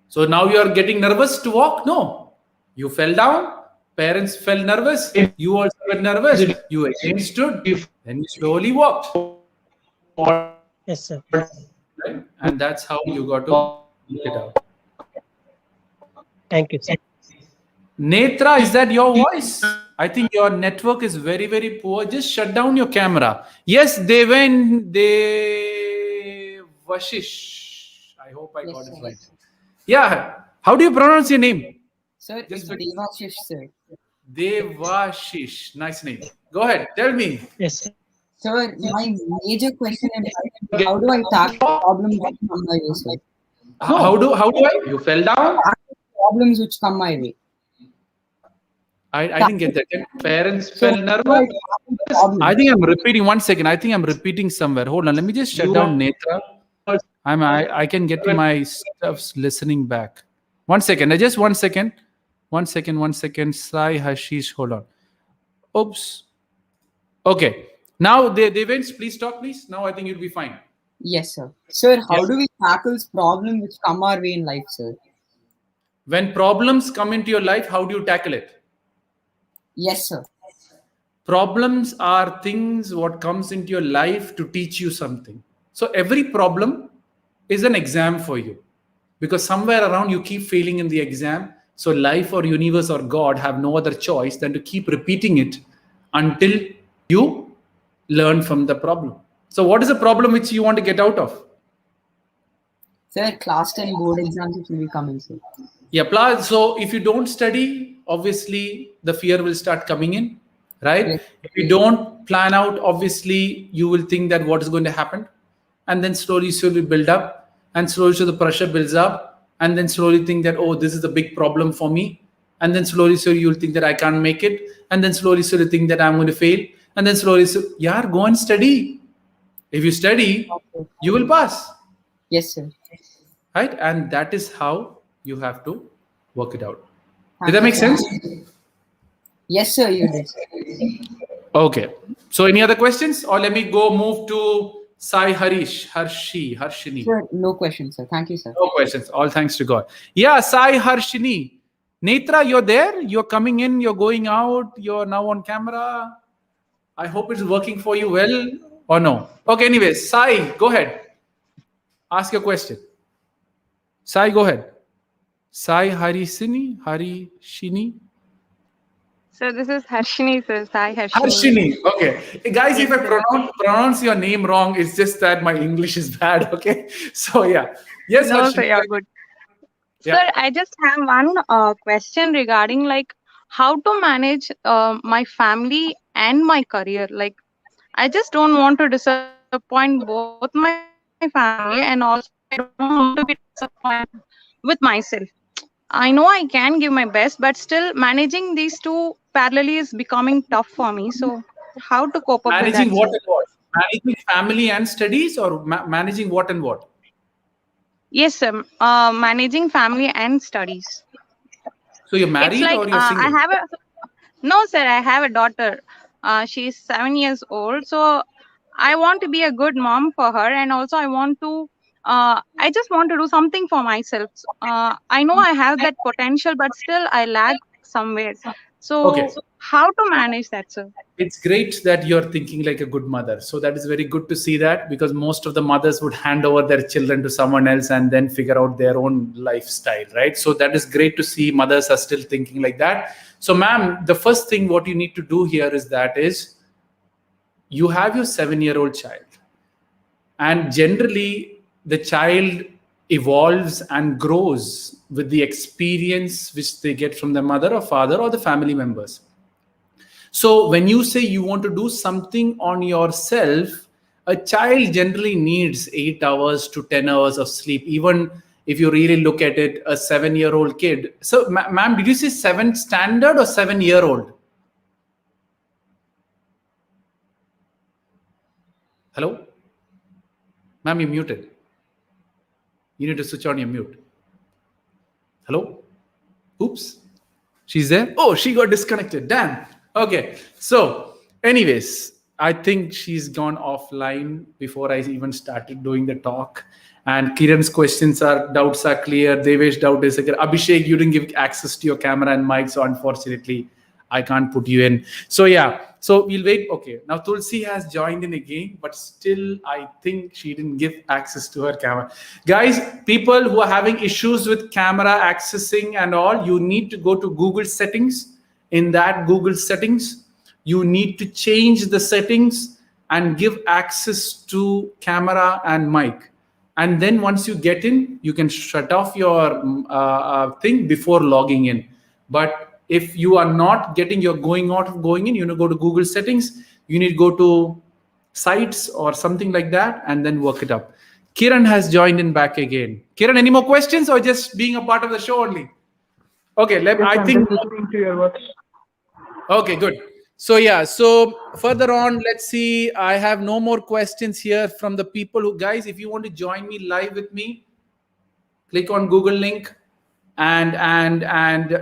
So now you are getting nervous to walk? No. You fell down. Parents felt nervous. You also were nervous. You again stood. Then you slowly walked. Yes, sir. Right? And that's how you got to get it out. Thank you, sir. Netra, is that your voice? I think your network is very, very poor. Just shut down your camera. Yes, Vashish. I hope I got it right. Yeah. How do you pronounce your name? Sir, it's Devashish, sir. Devashish. Nice name. Go ahead. Tell me. Yes, sir. Sir, my major question is how do I tackle the problem with number, sir? How do I? You fell down? problems which come my way. I didn't get that. Can parents So felt how do I nervous? tackle problems? I think I'm repeating. 1 second. I think I'm repeating somewhere. Hold on. Let me just shut down Netra. I can get my stuffs listening back. 1 second. Just 1 second. 1 second. 1 second. Sai Hashish. Hold on. Oops. Okay. Now they went. Please talk, please. Now I think you'll be fine. Yes, sir. Sir, how Yes. do we tackle problems which come our way in life, sir? When problems come into your life, how do you tackle it? Yes, sir. Problems are things what comes into your life to teach you something. So every problem is an exam for you, because somewhere around you keep failing in the exam. So life or universe or God have no other choice than to keep repeating it until you learn from the problem. So what is the problem which you want to get out of? Sir, class 10 board exams which will be coming, sir. Yeah, so if you don't study, obviously the fear will start coming in, right? Yes. If you don't plan out, obviously you will think that what is going to happen, and then slowly build up, and slowly so the pressure builds up, and then slowly think that, oh, this is a big problem for me, and then slowly you'll think that I can't make it, and then slowly think that I'm going to fail, and then slowly yeah, go and study. If you study, you will pass, Yes, sir. right? And that is how you have to work it out. Thank Did that you, make sir. sense? Yes, sir, you did. Okay. So any other questions, or let me go move to Sai Harshini. Sir, no question, sir. Thank you, sir. No questions. All thanks to God. Yeah, Sai Harshini. Netra, you're there. You're coming in. You're going out. You're now on camera. I hope it's working for you well, or no. Okay. Anyways, Sai, go ahead. Ask your question. Sai, go ahead. Sai Harishini. So this is Harshini, sir. Hi, Harshini. Harshini. Okay. Hey, guys, if I pronounce your name wrong, it's just that my English is bad. Okay. So yeah. Yes, No, Harshini. sir, you're good. Yeah. Sir, I just have one question regarding like how to manage my family and my career. Like, I just don't want to disappoint both my family, and also I don't want to be disappointed with myself. I know I can give my best, but still managing these two parallelly is becoming tough for me. So, how to cope up with that, sir? Managing what and what? Managing family and studies, or managing what and what? Yes, sir. Managing family and studies. So you're It's married like or you're I single? have a no, sir. I have a daughter. She's 7 years old. So I want to be a good mom for her, and also I want to. I just want to do something for myself. I know I have that potential, but still I lag somewhere. Okay. So how to manage that, sir? It's great that you're thinking like a good mother. So that is very good to see that, because most of the mothers would hand over their children to someone else and then figure out their own lifestyle, right? So that is great to see mothers are still thinking like that. So ma'am, the first thing what you need to do here is you have your 7-year-old child, and generally the child evolves and grows with the experience which they get from their mother or father or the family members. So when you say you want to do something on yourself, a child generally needs 8 hours to 10 hours of sleep. Even if you really look at it, a 7-year-old kid. So ma'am, did you say 7 standard or 7-year-old? Hello? Ma'am, you're muted. You need to switch on your mute. Hello? Oops. She's there? Oh, she got disconnected. Damn. Okay. So, anyways, I think she's gone offline before I even started doing the talk. And Kiran's doubts are clear. Devesh doubt is clear. Abhishek, you didn't give access to your camera and mic, so unfortunately, I can't put you in. So yeah, so we'll wait. Okay, now Tulsi has joined in again, but still I think she didn't give access to her camera. Guys, people who are having issues with camera accessing and all, you need to go to Google settings. In that Google settings, you need to change the settings and give access to camera and mic. And then once you get in, you can shut off your thing before logging in. But if you are not getting your going out of going in, you know, go to Google settings, you need to go to sites or something like that, and then work it up. Kiran has joined in back again. Kiran, any more questions or just being a part of the show only? Okay, Yes, I I'm think. just listening to your words. Okay, good. So yeah, so further on, let's see. I have no more questions here from the people who, guys, if you want to join me live with me, click on Google link and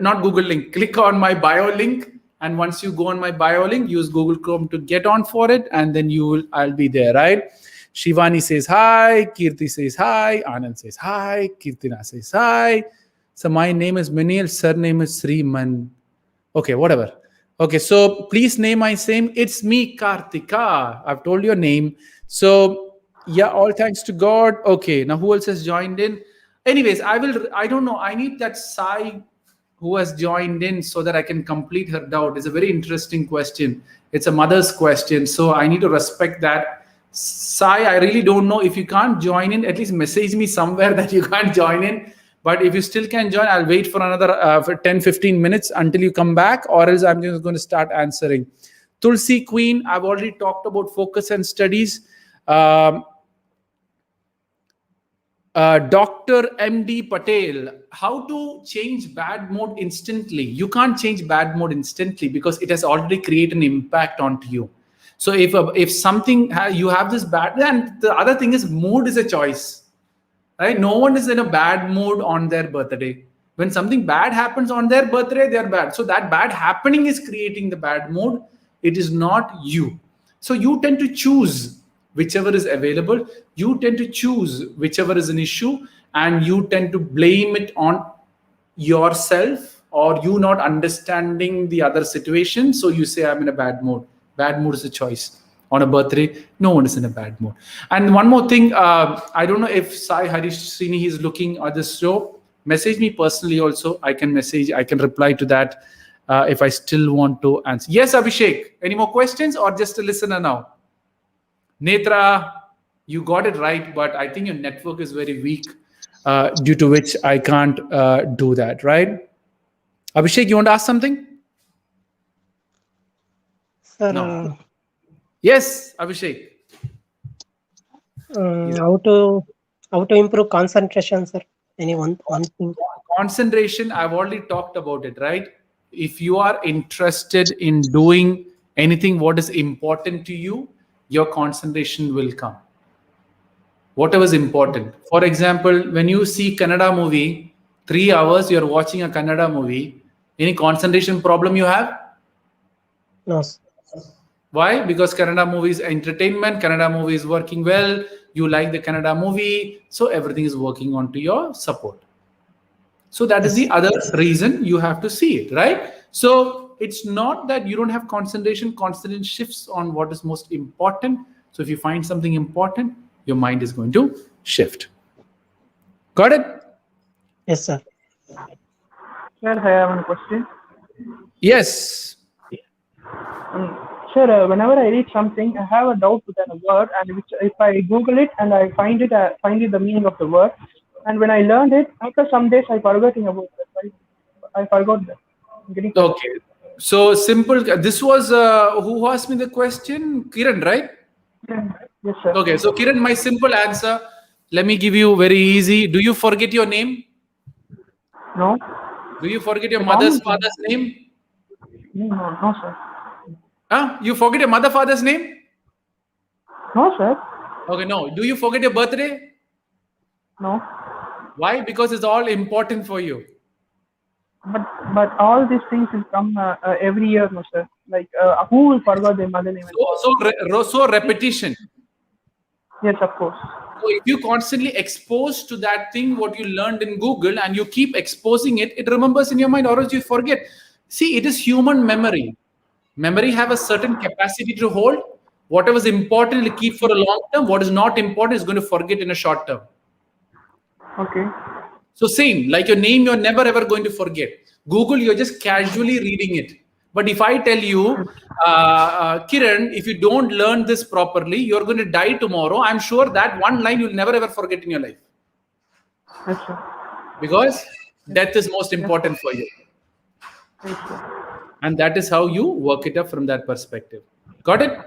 not Google link, click on my bio link. And once you go on my bio link, use Google Chrome to get on for it, and then I'll be there, right? Shivani says hi, Kirti says hi, Anand says hi, Kirtina says hi. So my name is Minil, surname is Sriman. Okay, whatever. Okay, so please name my same. It's me, Kartika. I've told your name. So yeah, all thanks to God. Okay, now who else has joined in? Anyways, I don't know. I need that Sai who has joined in so that I can complete her doubt. It's a very interesting question. It's a mother's question. So I need to respect that. Sai, I really don't know. If you can't join in, at least message me somewhere that you can't join in. But if you still can join, I'll wait for another for 10-15 minutes until you come back, or else I'm just going to start answering. Tulsi Queen, I've already talked about focus and studies. Dr. MD Patel, how to change bad mode instantly? You can't change bad mode instantly because it has already created an impact onto you. So if something you have this bad, and the other thing is mood is a choice, right? No one is in a bad mood on their birthday. When something bad happens on their birthday, they're bad. So that bad happening is creating the bad mood. It is not you. So you tend to choose whichever is available. You tend to choose whichever is an issue, and you tend to blame it on yourself or you not understanding the other situation. So you say, I'm in a bad mood. Bad mood is a choice. On a birthday, no one is in a bad mood. And one more thing, I don't know if Sai Harish Srini is looking at this show. Message me personally also. I can reply to that if I still want to answer. Yes, Abhishek, any more questions or just a listener now? Netra, you got it right, but I think your network is very weak, due to which I can't do that, right? Abhishek, you want to ask something? Sir, No. Yes, Abhishek. how to improve concentration, sir? Any one thing? Concentration, I've already talked about it, right? If you are interested in doing anything what is important to you, your concentration will come. Whatever is important. For example, when you see Kannada movie, 3 hours you're watching a Kannada movie, any concentration problem you have? No, sir. Why? Because Kannada movie is entertainment, Kannada movie is working well, you like the Kannada movie, so everything is working on to your support. So that is the other reason you have to see it, right? So it's not that you don't have concentration. Concentration shifts on what is most important. So if you find something important, your mind is going to shift. Got it? Yes, sir. Sir, I have a question. Yes. Sir, whenever I read something, I have a doubt with a word, and which if I Google it and I find it the meaning of the word, and when I learned it, after some days I forgetting about that. Right? I forgot that. I'm getting Okay. So simple. This was who asked me the question? Kiran, right? Yes, sir. Okay. So Kiran, my simple answer. Let me give you very easy. Do you forget your name? No. Do you forget your The mother's common father's name? No, sir. Huh? You forget your mother father's name? No, sir. Okay, no. Do you forget your birthday? No. Why? Because it's all important for you. But all these things will come every year, no, sir. Like who will forget their mother name? So repetition. Yes, of course. So if you constantly expose to that thing what you learned in Google and you keep exposing it, it remembers in your mind, or else you forget. See, it is human memory. Memory have a certain capacity to hold. Whatever is important, will keep for a long term. What is not important is going to forget in a short term. Okay. So same, like your name, you're never ever going to forget. Google, you're just casually reading it. But if I tell you, Kiran, if you don't learn this properly, you're going to die tomorrow. I'm sure that one line you'll never ever forget in your life. Yes, sir. Because death is most important for you. Yes, sir. And that is how you work it up from that perspective. Got it?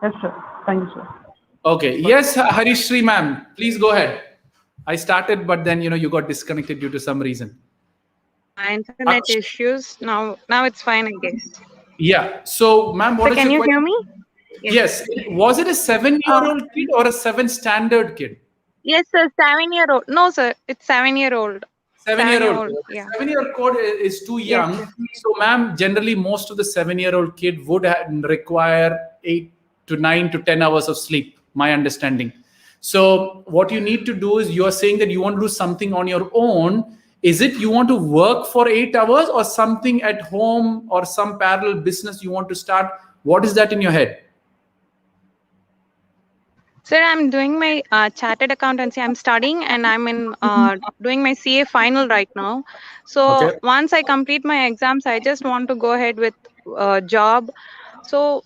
Yes, sir. Thank you, sir. Okay. Yes, Harish Sri ma'am, please go ahead. I started, but then you got disconnected due to some reason. internet issues. Now it's fine, I guess. Yeah. So, ma'am, So what is can your you hear question? me? Yes. Was it a Uh, 7-year-old kid or a 7 standard kid? yes, sir. 7-year-old. No, sir. It's 7-year-old. 7 year old. 7-year-old. Yeah. 7 year code is too Yes, young. sir. So, ma'am, generally most of the 7-year-old kid would require 8 to 9 to 10 hours of sleep. My understanding. So, what you need to do is you are saying that you want to do something on your own. Is it you want to work for 8 hours or something at home or some parallel business you want to start? What is that in your head? Sir, I'm doing my chartered accountancy. I'm studying and I'm in doing my CA final right now. So Okay. once I complete my exams, I just want to go ahead with job. So,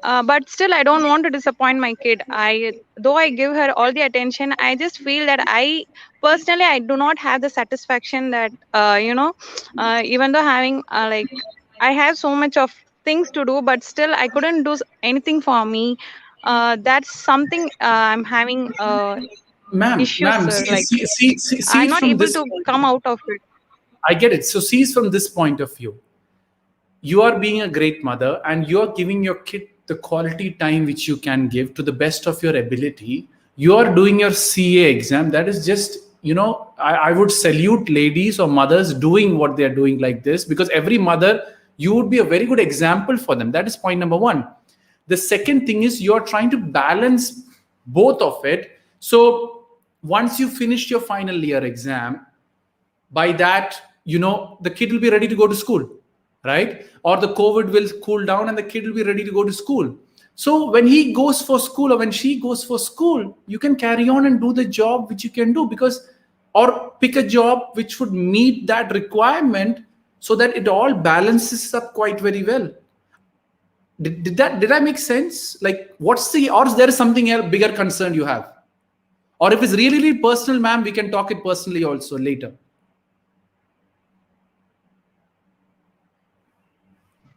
but still, I don't want to disappoint my kid. Though I give her all the attention, I just feel that I do not have the satisfaction that even though having I have so much of things to do, but still I couldn't do anything for me. That's something I'm having issues, Ma'am, sir. Like see I'm it not from able this to point. come out of it. I get it. So see it from this point of view. You are being a great mother and you are giving your kid the quality time which you can give to the best of your ability. You are doing your CA exam. That is just, I would salute ladies or mothers doing what they're doing like this, because every mother, you would be a very good example for them. That is point number one. The second thing is you're trying to balance both of it. So once you finish your final year exam, by that, the kid will be ready to go to school, right? Or the COVID will cool down and the kid will be ready to go to school. So when he goes for school or when she goes for school, you can carry on and do the job which you can do, because or pick a job which would meet that requirement, so that it all balances up quite very well. Did I make sense? Like, what's the, or is there something else bigger concern you have? Or if it's really, really personal, ma'am, we can talk it personally also later.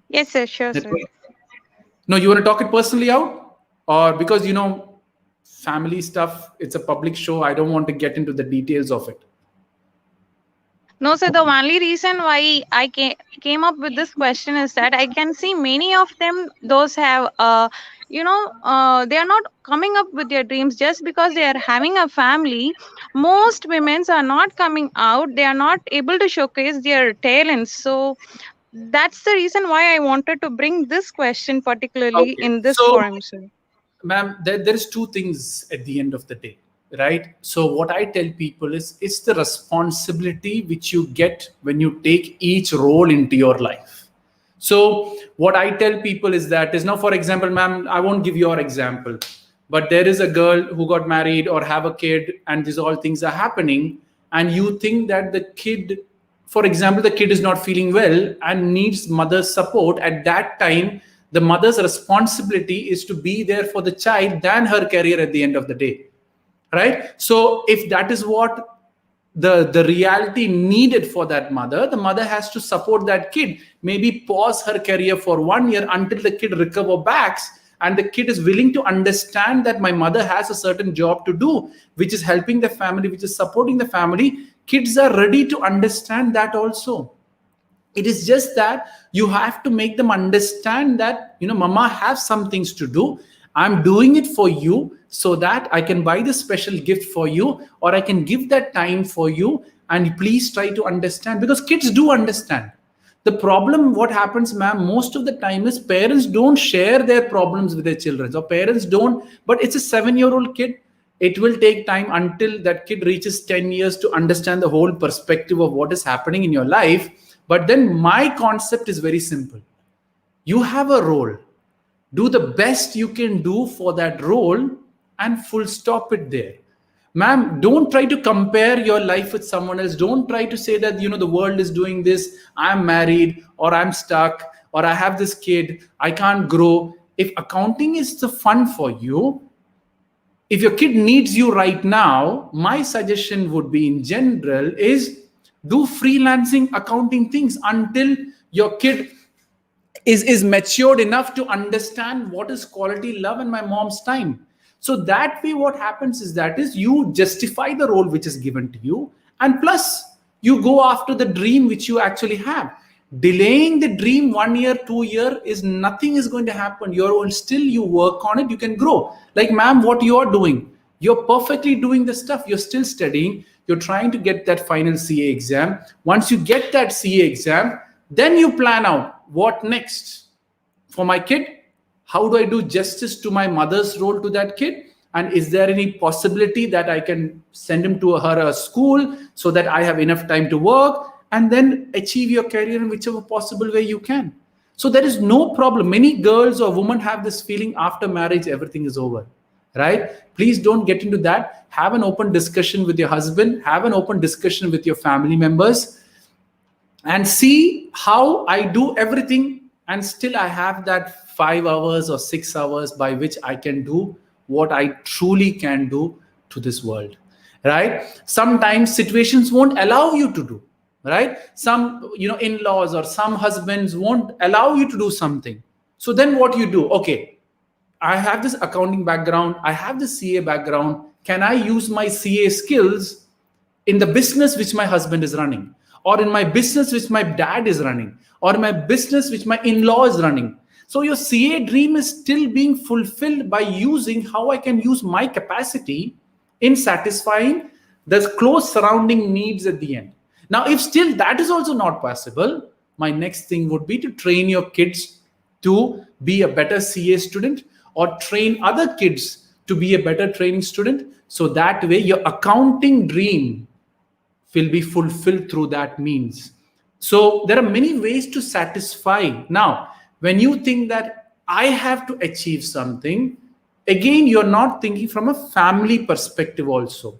Yes, sir. Sure, That sir. way. No, you want to talk it personally out? Or because, family stuff, it's a public show. I don't want to get into the details of it. No, sir. The only reason why I came up with this question is that I can see many of them, those have, they are not coming up with their dreams just because they are having a family. Most women are not coming out. They are not able to showcase their talents. So that's the reason why I wanted to bring this question particularly Okay. in this So, forum, sir. ma'am, there is two things at the end of the day, right? So what I tell people is it's the responsibility which you get when you take each role into your life. So what I tell people is that is now, for example, ma'am, I won't give your example, but there is a girl who got married or have a kid and these all things are happening, and you think that the kid, for example, the kid is not feeling well and needs mother's support. At that time, the mother's responsibility is to be there for the child than her career at the end of the day, right? So if that is what the reality needed for that mother, the mother has to support that kid, maybe pause her career for 1 year until the kid recover backs, and the kid is willing to understand that my mother has a certain job to do which is helping the family, which is supporting the family. Kids are ready to understand that also. It is just that you have to make them understand that, mama have some things to do. I'm doing it for you so that I can buy the special gift for you, or I can give that time for you. And please try to understand, because kids do understand. The problem, what happens, ma'am, most of the time is parents don't share their problems with their children, or parents don't. But it's a 7-year-old kid. It will take time until that kid reaches 10 years to understand the whole perspective of what is happening in your life. But then my concept is very simple. You have a role. Do the best you can do for that role, and full stop it there. Ma'am, don't try to compare your life with someone else. Don't try to say that, the world is doing this. I'm married, or I'm stuck, or I have this kid. I can't grow. If accounting is the fun for you, if your kid needs you right now, my suggestion would be in general is do freelancing accounting things until your kid is matured enough to understand what is quality love and my mom's time. So that way what happens is that is you justify the role which is given to you, and plus You go after the dream which you actually have. Delaying the dream 1 year, 2 year is nothing is going to happen. You're still, you work on it, you can grow. Like, ma'am, what you are doing, you're perfectly doing the stuff. You're still studying. You're trying to get that final CA exam. Once you get that CA exam, then you plan out what next for my kid. How do I do justice to my mother's role to that kid? And is there any possibility that I can send him to a school so that I have enough time to work, and then achieve your career in whichever possible way you can? So there is no problem. Many girls or women have this feeling after marriage, everything is over, right? Please don't get into that. Have an open discussion with your husband, have an open discussion with your family members, and see how I do everything. And still I have that 5 hours or 6 hours by which I can do what I truly can do to this world, right? Sometimes situations won't allow you to do, right? Some, in-laws or some husbands won't allow you to do something. So then what you do? Okay, I have this accounting background, I have this CA background. Can I use my CA skills in the business which my husband is running, or in my business which my dad is running, or my business which my in-law is running? So your CA dream is still being fulfilled by using how I can use my capacity in satisfying the close surrounding needs at the end. Now, if still that is also not possible, my next thing would be to train your kids to be a better CA student, or train other kids to be a better training student. So that way your accounting dream will be fulfilled through that means. So there are many ways to satisfy. Now, when you think that I have to achieve something, again, you're not thinking from a family perspective also.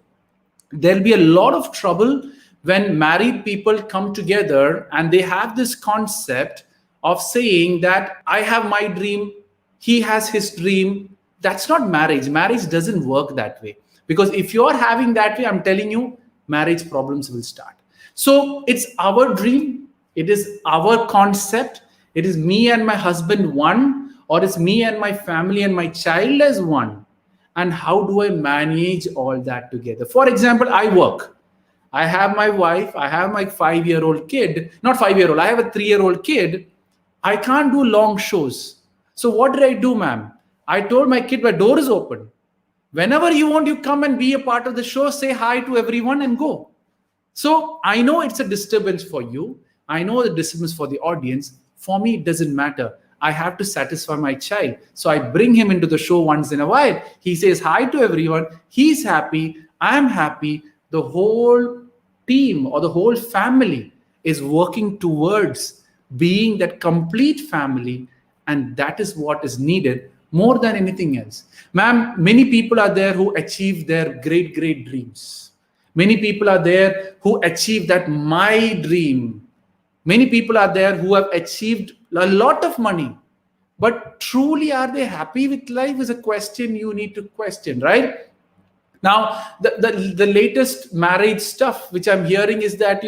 There'll be a lot of trouble when married people come together and they have this concept of saying that I have my dream, he has his dream. That's not marriage. Marriage doesn't work that way. Because if you're having that way, I'm telling you, marriage problems will start. So it's our dream. It is our concept. It is me and my husband one, or it's me and my family and my child as one. And how do I manage all that together? For example, I work. I have my wife. I have my 5-year-old kid. Not 5-year-old. I have a 3-year-old kid. I can't do long shows. So what did I do, ma'am? I told my kid, my door is open. Whenever you want, you come and be a part of the show, say hi to everyone and go. So I know it's a disturbance for you. I know the disturbance for the audience. For me, it doesn't matter. I have to satisfy my child. So I bring him into the show once in a while. He says hi to everyone. He's happy. I'm happy. The whole team or the whole family is working towards being that complete family. And that is what is needed more than anything else. Ma'am, many people are there who achieve their great, great dreams. Many people are there who achieve that my dream. Many people are there who have achieved a lot of money. But truly, are they happy with life is a question you need to question, right? Now, the latest marriage stuff which I'm hearing is that,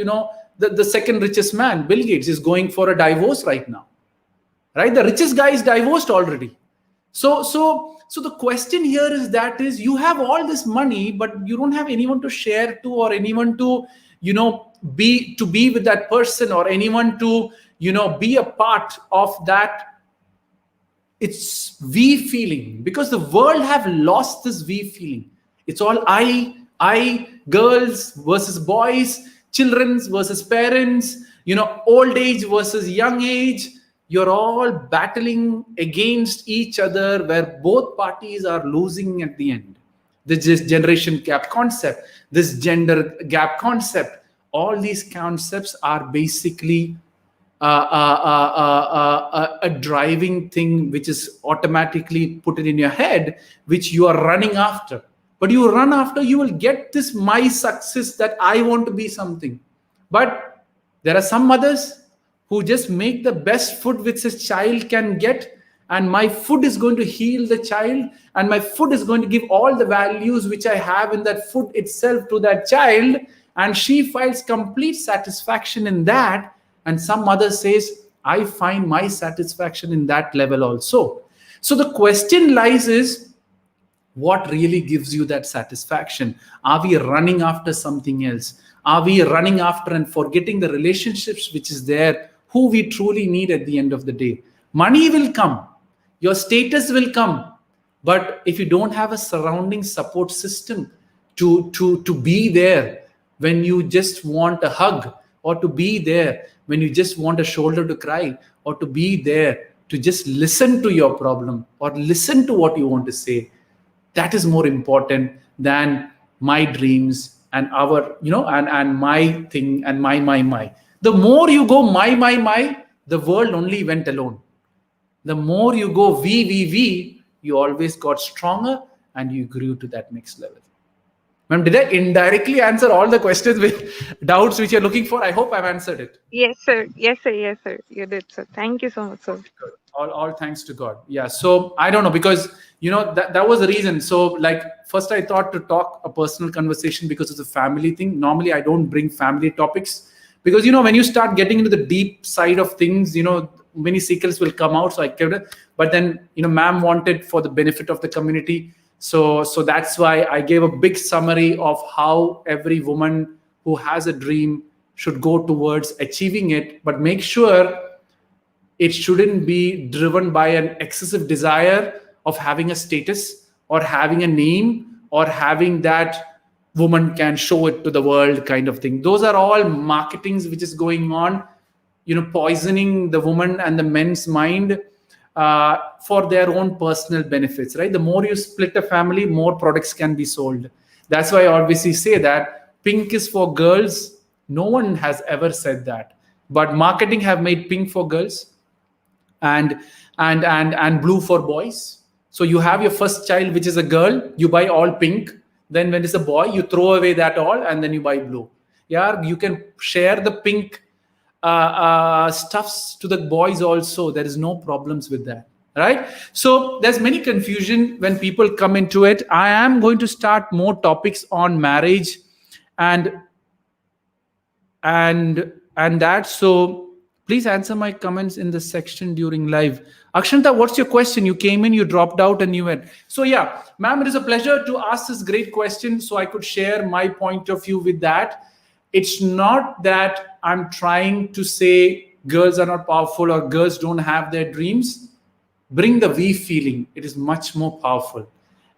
the second richest man, Bill Gates, is going for a divorce right now. Right? The richest guy is divorced already. So the question here is you have all this money, but you don't have anyone to share to, or anyone to, be with that person, or anyone to, be a part of that. It's we feeling, because the world have lost this we feeling. It's all I, girls versus boys, children's versus parents, old age versus young age. You're all battling against each other, where both parties are losing at the end. This generation gap concept, this gender gap concept, all these concepts are basically a driving thing which is automatically put it in your head, which you are running after. But you run after, you will get this my success, that I want to be something. But there are some mothers who just make the best food which a child can get, and my food is going to heal the child, and my food is going to give all the values which I have in that food itself to that child, and she finds complete satisfaction in that. And some mother says, I find my satisfaction in that level also. So the question lies is, what really gives you that satisfaction? Are we running after something else? Are we running after and forgetting the relationships which is there, who we truly need at the end of the day? Money will come, your status will come, but if you don't have a surrounding support system to be there when you just want a hug, or to be there when you just want a shoulder to cry, or to be there to just listen to your problem or listen to what you want to say, that is more important than my dreams and our, and my thing and my. The more you go my, the world only went alone. The more you go we, you always got stronger and you grew to that next level. Ma'am, did I indirectly answer all the questions with doubts which you're looking for? I hope I've answered it. Yes, sir. Yes, sir. Yes, sir. You did, sir. Thank you so much, sir. All thanks to God. Yeah. So I don't know, because that was the reason. So like first I thought to talk a personal conversation because of the family thing. Normally I don't bring family topics because when you start getting into the deep side of things, many secrets will come out. So I kept it. But then ma'am wanted for the benefit of the community. So that's why I gave a big summary of how every woman who has a dream should go towards achieving it, but make sure it shouldn't be driven by an excessive desire of having a status or having a name or having that woman can show it to the world kind of thing. Those are all marketings which is going on, poisoning the woman and the men's mind for their own personal benefits, right? The more you split a family, more products can be sold. That's why I obviously say that pink is for girls. No one has ever said that, but marketing have made pink for girls and blue for boys. So you have your first child, which is a girl, you buy all pink. Then when it's a boy, you throw away that all and then you buy blue. Yeah, you can share the pink stuffs to the boys also. There is no problems with that, right? So there's many confusion when people come into it. I am going to start more topics on marriage and that. So please answer my comments in the section during live. Akshanta, what's your question? You came in, you dropped out, and you went. So yeah, ma'am, it is a pleasure to ask this great question so I could share my point of view with that. It's not that I'm trying to say girls are not powerful or girls don't have their dreams. Bring the we feeling. It is much more powerful.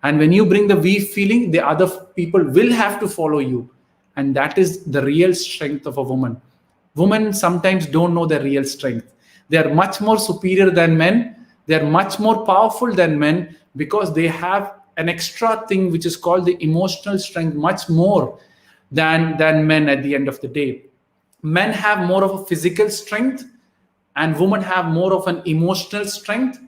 And when you bring the we feeling, the other people will have to follow you. And that is the real strength of a woman. Women sometimes don't know their real strength. They are much more superior than men. They are much more powerful than men because they have an extra thing which is called the emotional strength, much more than men at the end of the day. Men have more of a physical strength and women have more of an emotional strength.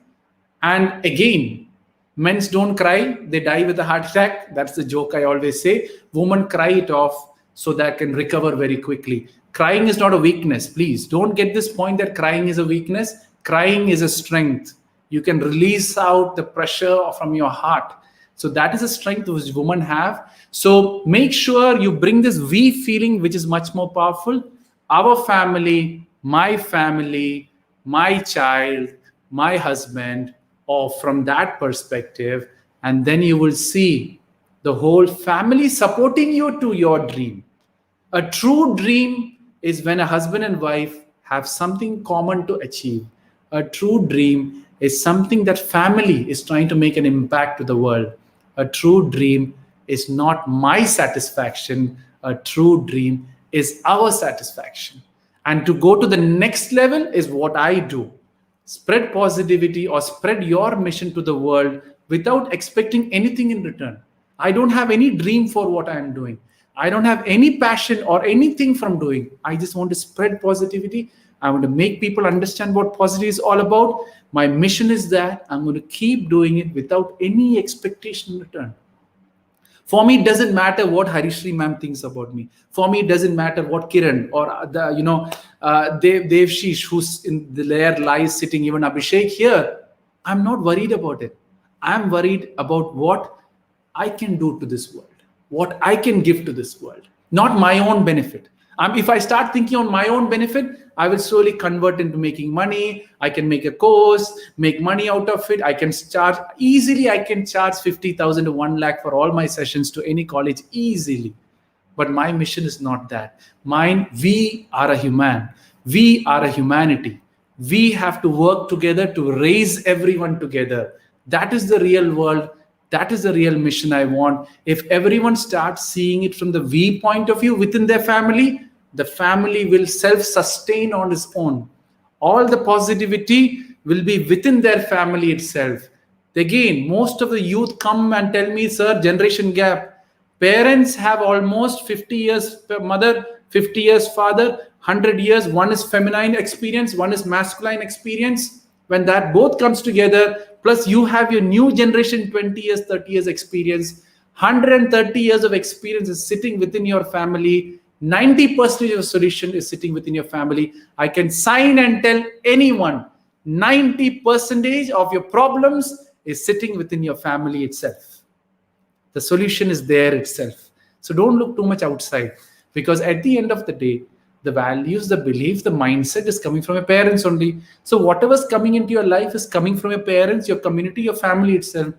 And again, men don't cry, they die with a heart attack. That's the joke I always say. Women cry it off so they can recover very quickly. Crying is not a weakness. Please don't get this point that crying is a weakness. Crying is a strength. You can release out the pressure from your heart. So that is a strength which women have. So make sure you bring this we feeling, which is much more powerful. Our family, my child, my husband, or from that perspective. And then you will see the whole family supporting you to your dream. A true dream is when a husband and wife have something common to achieve. A true dream is something that family is trying to make an impact to the world. A true dream is not my satisfaction. A true dream is our satisfaction. And to go to the next level is what I do. Spread positivity or spread your mission to the world without expecting anything in return. I don't have any dream for what I am doing. I don't have any passion or anything from doing. I just want to spread positivity. I want to make people understand what positivity is all about. My mission is that I'm going to keep doing it without any expectation in return. For me, it doesn't matter what Harishri ma'am thinks about me. For me, it doesn't matter what Kiran or Devshish, who's in the layer lies sitting, even Abhishek here. I'm not worried about it. I'm worried about what I can do to this world, what I can give to this world, not my own benefit. If I start thinking on my own benefit, I will slowly convert into making money. I can make a course, make money out of it. I can charge 50,000 to 1 lakh for all my sessions to any college easily. But my mission is not that. Mine, we are a human. We are a humanity. We have to work together to raise everyone together. That is the real world. That is the real mission I want. If everyone starts seeing it from the we point of view within their family, the family will self-sustain on its own. All the positivity will be within their family itself. Again, most of the youth come and tell me, sir, generation gap. Parents have almost 50 years mother, 50 years father, 100 years. One is feminine experience, one is masculine experience. When that both comes together, plus you have your new generation 20 years, 30 years experience, 130 years of experience is sitting within your family. 90% of the solution is sitting within your family. I can sign and tell anyone 90% of your problems is sitting within your family itself. The solution is there itself. So don't look too much outside, because at the end of the day, the values, the belief, the mindset is coming from your parents only. So whatever's coming into your life is coming from your parents, your community, your family itself.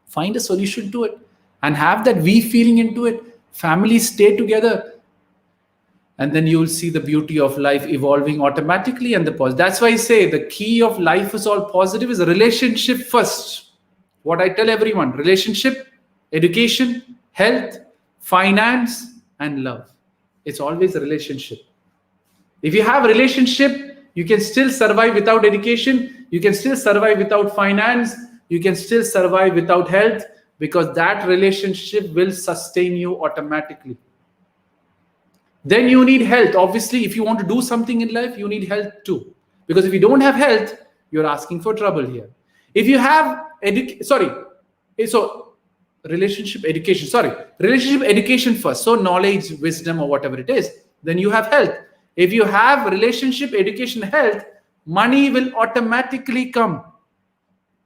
Find a solution to it and have that we feeling into it. Families stay together. And then you will see the beauty of life evolving automatically and the positive. That's why I say the key of life is all positive is a relationship first. What I tell everyone, relationship, education, health, finance, and love. It's always a relationship. If you have a relationship, you can still survive without education. You can still survive without finance. You can still survive without health, because that relationship will sustain you automatically. Then you need health. Obviously, if you want to do something in life, you need health too. Because if you don't have health, you're asking for trouble here. If you have relationship education first. So knowledge, wisdom, or whatever it is, then you have health. If you have relationship, education, health, money will automatically come.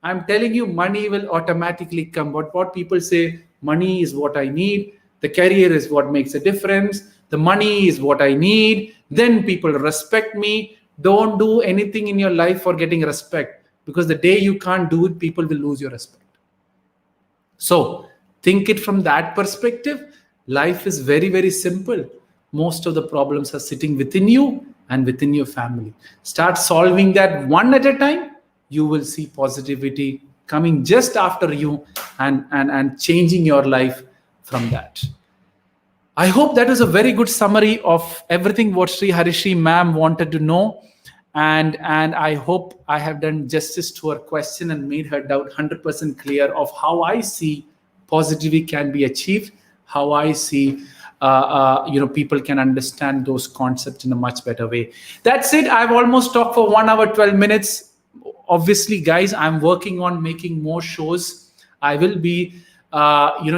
I'm telling you, money will automatically come. But what people say, money is what I need. The career is what makes a difference. The money is what I need. Then people respect me. Don't do anything in your life for getting respect, because the day you can't do it, people will lose your respect. So think it from that perspective. Life is very, very simple. Most of the problems are sitting within you and within your family. Start solving that one at a time. You will see positivity coming just after you and changing your life from that. I hope that is a very good summary of everything what Sri Harishi ma'am wanted to know. And I hope I have done justice to her question and made her doubt 100% clear of how I see positivity can be achieved, how I see people can understand those concepts in a much better way. That's it. I've almost talked for 1 hour, 12 minutes. Obviously, guys, I'm working on making more shows. I will be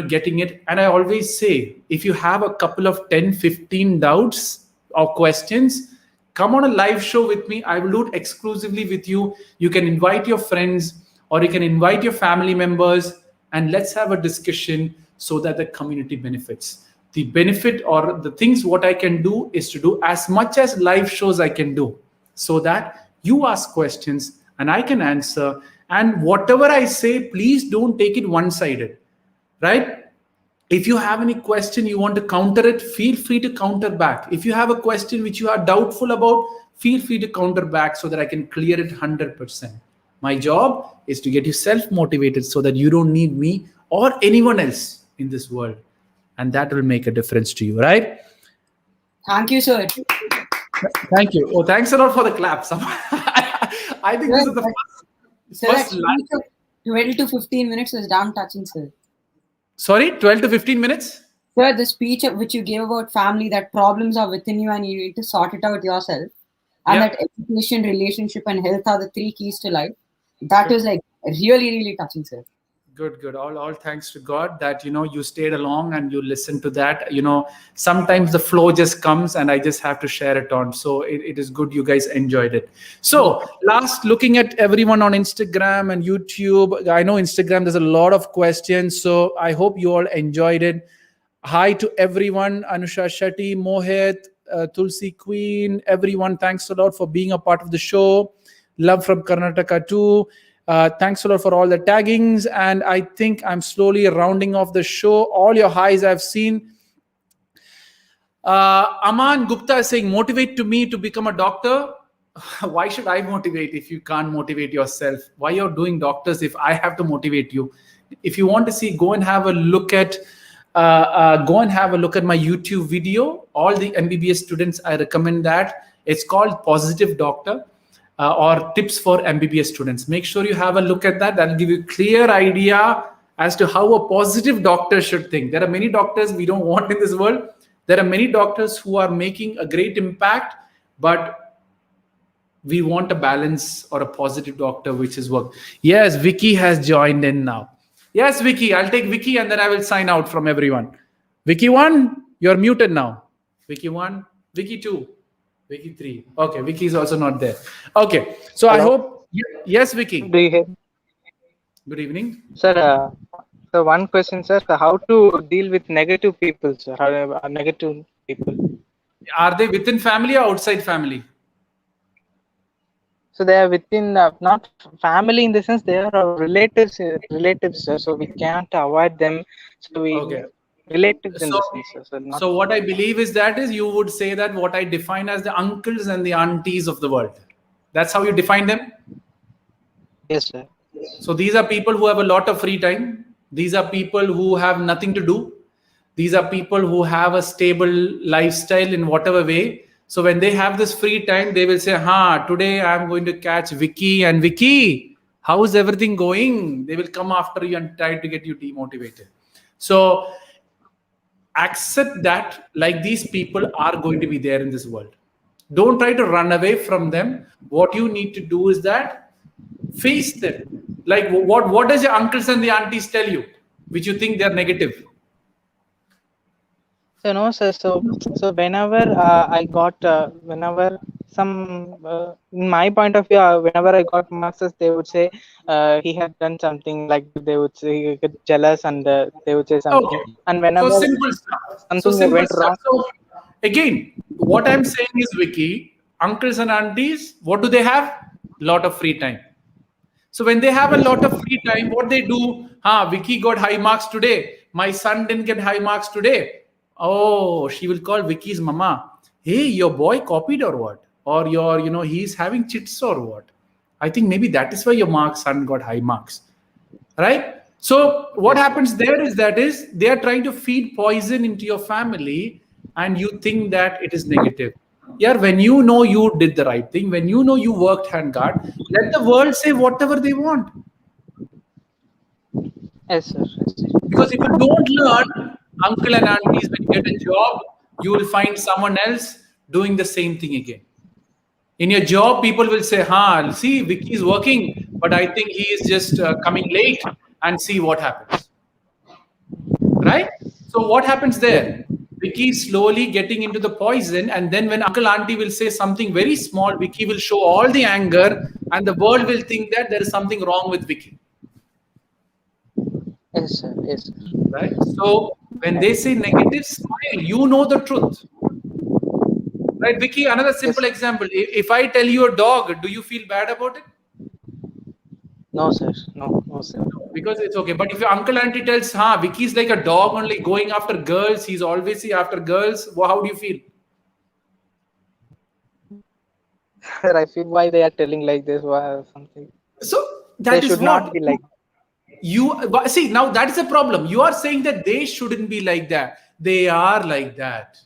getting it. And I always say, if you have a couple of 10, 15 doubts or questions, come on a live show with me. I will do it exclusively with you. You can invite your friends or you can invite your family members, and let's have a discussion so that the community benefits. The benefit or the things what I can do is to do as much as live shows I can do, so that you ask questions and I can answer. And whatever I say, please don't take it one-sided, right? If you have any question, you want to counter it, feel free to counter back. If you have a question which you are doubtful about, feel free to counter back so that I can clear it 100%. My job is to get you self-motivated so that you don't need me or anyone else in this world. And that will make a difference to you, right? Thank you, sir. Thank you. Oh, thanks a lot for the claps. I think this is the first speech of 12 to 15 minutes was damn touching, sir. Sorry, 12 to 15 minutes? Sir, the speech which you gave about family, that problems are within you and you need to sort it out yourself. And that education, relationship, and health are the 3 keys to life. That was like really, really touching, sir. Good. All thanks to God that, you stayed along and you listened to that. Sometimes the flow just comes and I just have to share it on. So it is good you guys enjoyed it. So last, looking at everyone on Instagram and YouTube, I know Instagram, there's a lot of questions. So I hope you all enjoyed it. Hi to everyone, Anusha Shetty, Mohit, Tulsi Queen, everyone. Thanks a lot for being a part of the show. Love from Karnataka too. Thanks a lot for all the taggings. And I think I'm slowly rounding off the show. All your highs I've seen. Aman Gupta is saying, motivate to me to become a doctor. Why should I motivate if you can't motivate yourself? Why you're doing doctors if I have to motivate you? If you want to see, go and have a look at my YouTube video. All the MBBS students, I recommend that. It's called Positive Doctor, or Tips for MBBS Students. Make sure you have a look at that. That'll give you a clear idea as to how a positive doctor should think. There are many doctors we don't want in this world. There are many doctors who are making a great impact, but we want a balance or a positive doctor which is work. Yes, Vicky has joined in now. Yes, Vicky, I'll take Vicky and then I will sign out from everyone. Vicky 1, you're muted now. Vicky 1, Vicky 2, Vicky 3. Okay, Vicky is also not there. Okay, so hello. I hope, yes, Vicky. Do you hear? Good evening. Sir, so one question, sir. How to deal with negative people, sir? How, negative people. Are they within family or outside family? So they are within, not family in the sense they are our relatives, sir. So we can't avoid them. So we relatives in the sense, sir. So what I believe is you would say that what I define as the uncles and the aunties of the world. That's how you define them? Yes, sir. So these are people who have a lot of free time. These are people who have nothing to do. These are people who have a stable lifestyle in whatever way. So when they have this free time, they will say, today I'm going to catch Vicky. And Vicky, how is everything going? They will come after you and try to get you demotivated. So accept that like these people are going to be there in this world. Don't try to run away from them. What you need to do is that face them. Like what does your uncles and the aunties tell you, which you think they're negative? So no, sir. So whenever I got, whenever some, in my point of view, whenever I got marks, they would say he had done something, like they would say he get jealous, and they would say something. Okay. And whenever simple stuff. Something went wrong. So again, what I'm saying is, Vicky, uncles and aunties, what do they have? Lot of free time. So when they have a lot of free time, what they do? Vicky got high marks today. My son didn't get high marks today. Oh, she will call Vicky's mama. Hey, your boy copied or what? Or he's having chits or what? I think maybe that is why your son got high marks, right? So what happens there is they are trying to feed poison into your family, and you think that it is negative. Yeah, when you know you did the right thing, when you know you worked hand hard, let the world say whatever they want. Yes, sir. Because if you don't learn, uncle and aunties, when you get a job, you will find someone else doing the same thing again. In your job, people will say, see, Vicky is working, but I think he is just coming late, and see what happens. Right? So what happens there? Vicky is slowly getting into the poison, and then when uncle auntie will say something very small, Vicky will show all the anger, and the world will think that there is something wrong with Vicky. Yes, sir. Yes, sir. Right? So when they say negative, smile. You know the truth. Right, Vicky? Another simple example. If I tell you a dog, do you feel bad about it? No, sir. No, sir. Because it's okay. But if your uncle auntie tells, Vicky's like a dog only going after girls, he's always after girls, how do you feel? Sir, I feel why they are telling like this or something. So that they should not be like. You see, now that is a problem. You are saying that they shouldn't be like that. They are like that.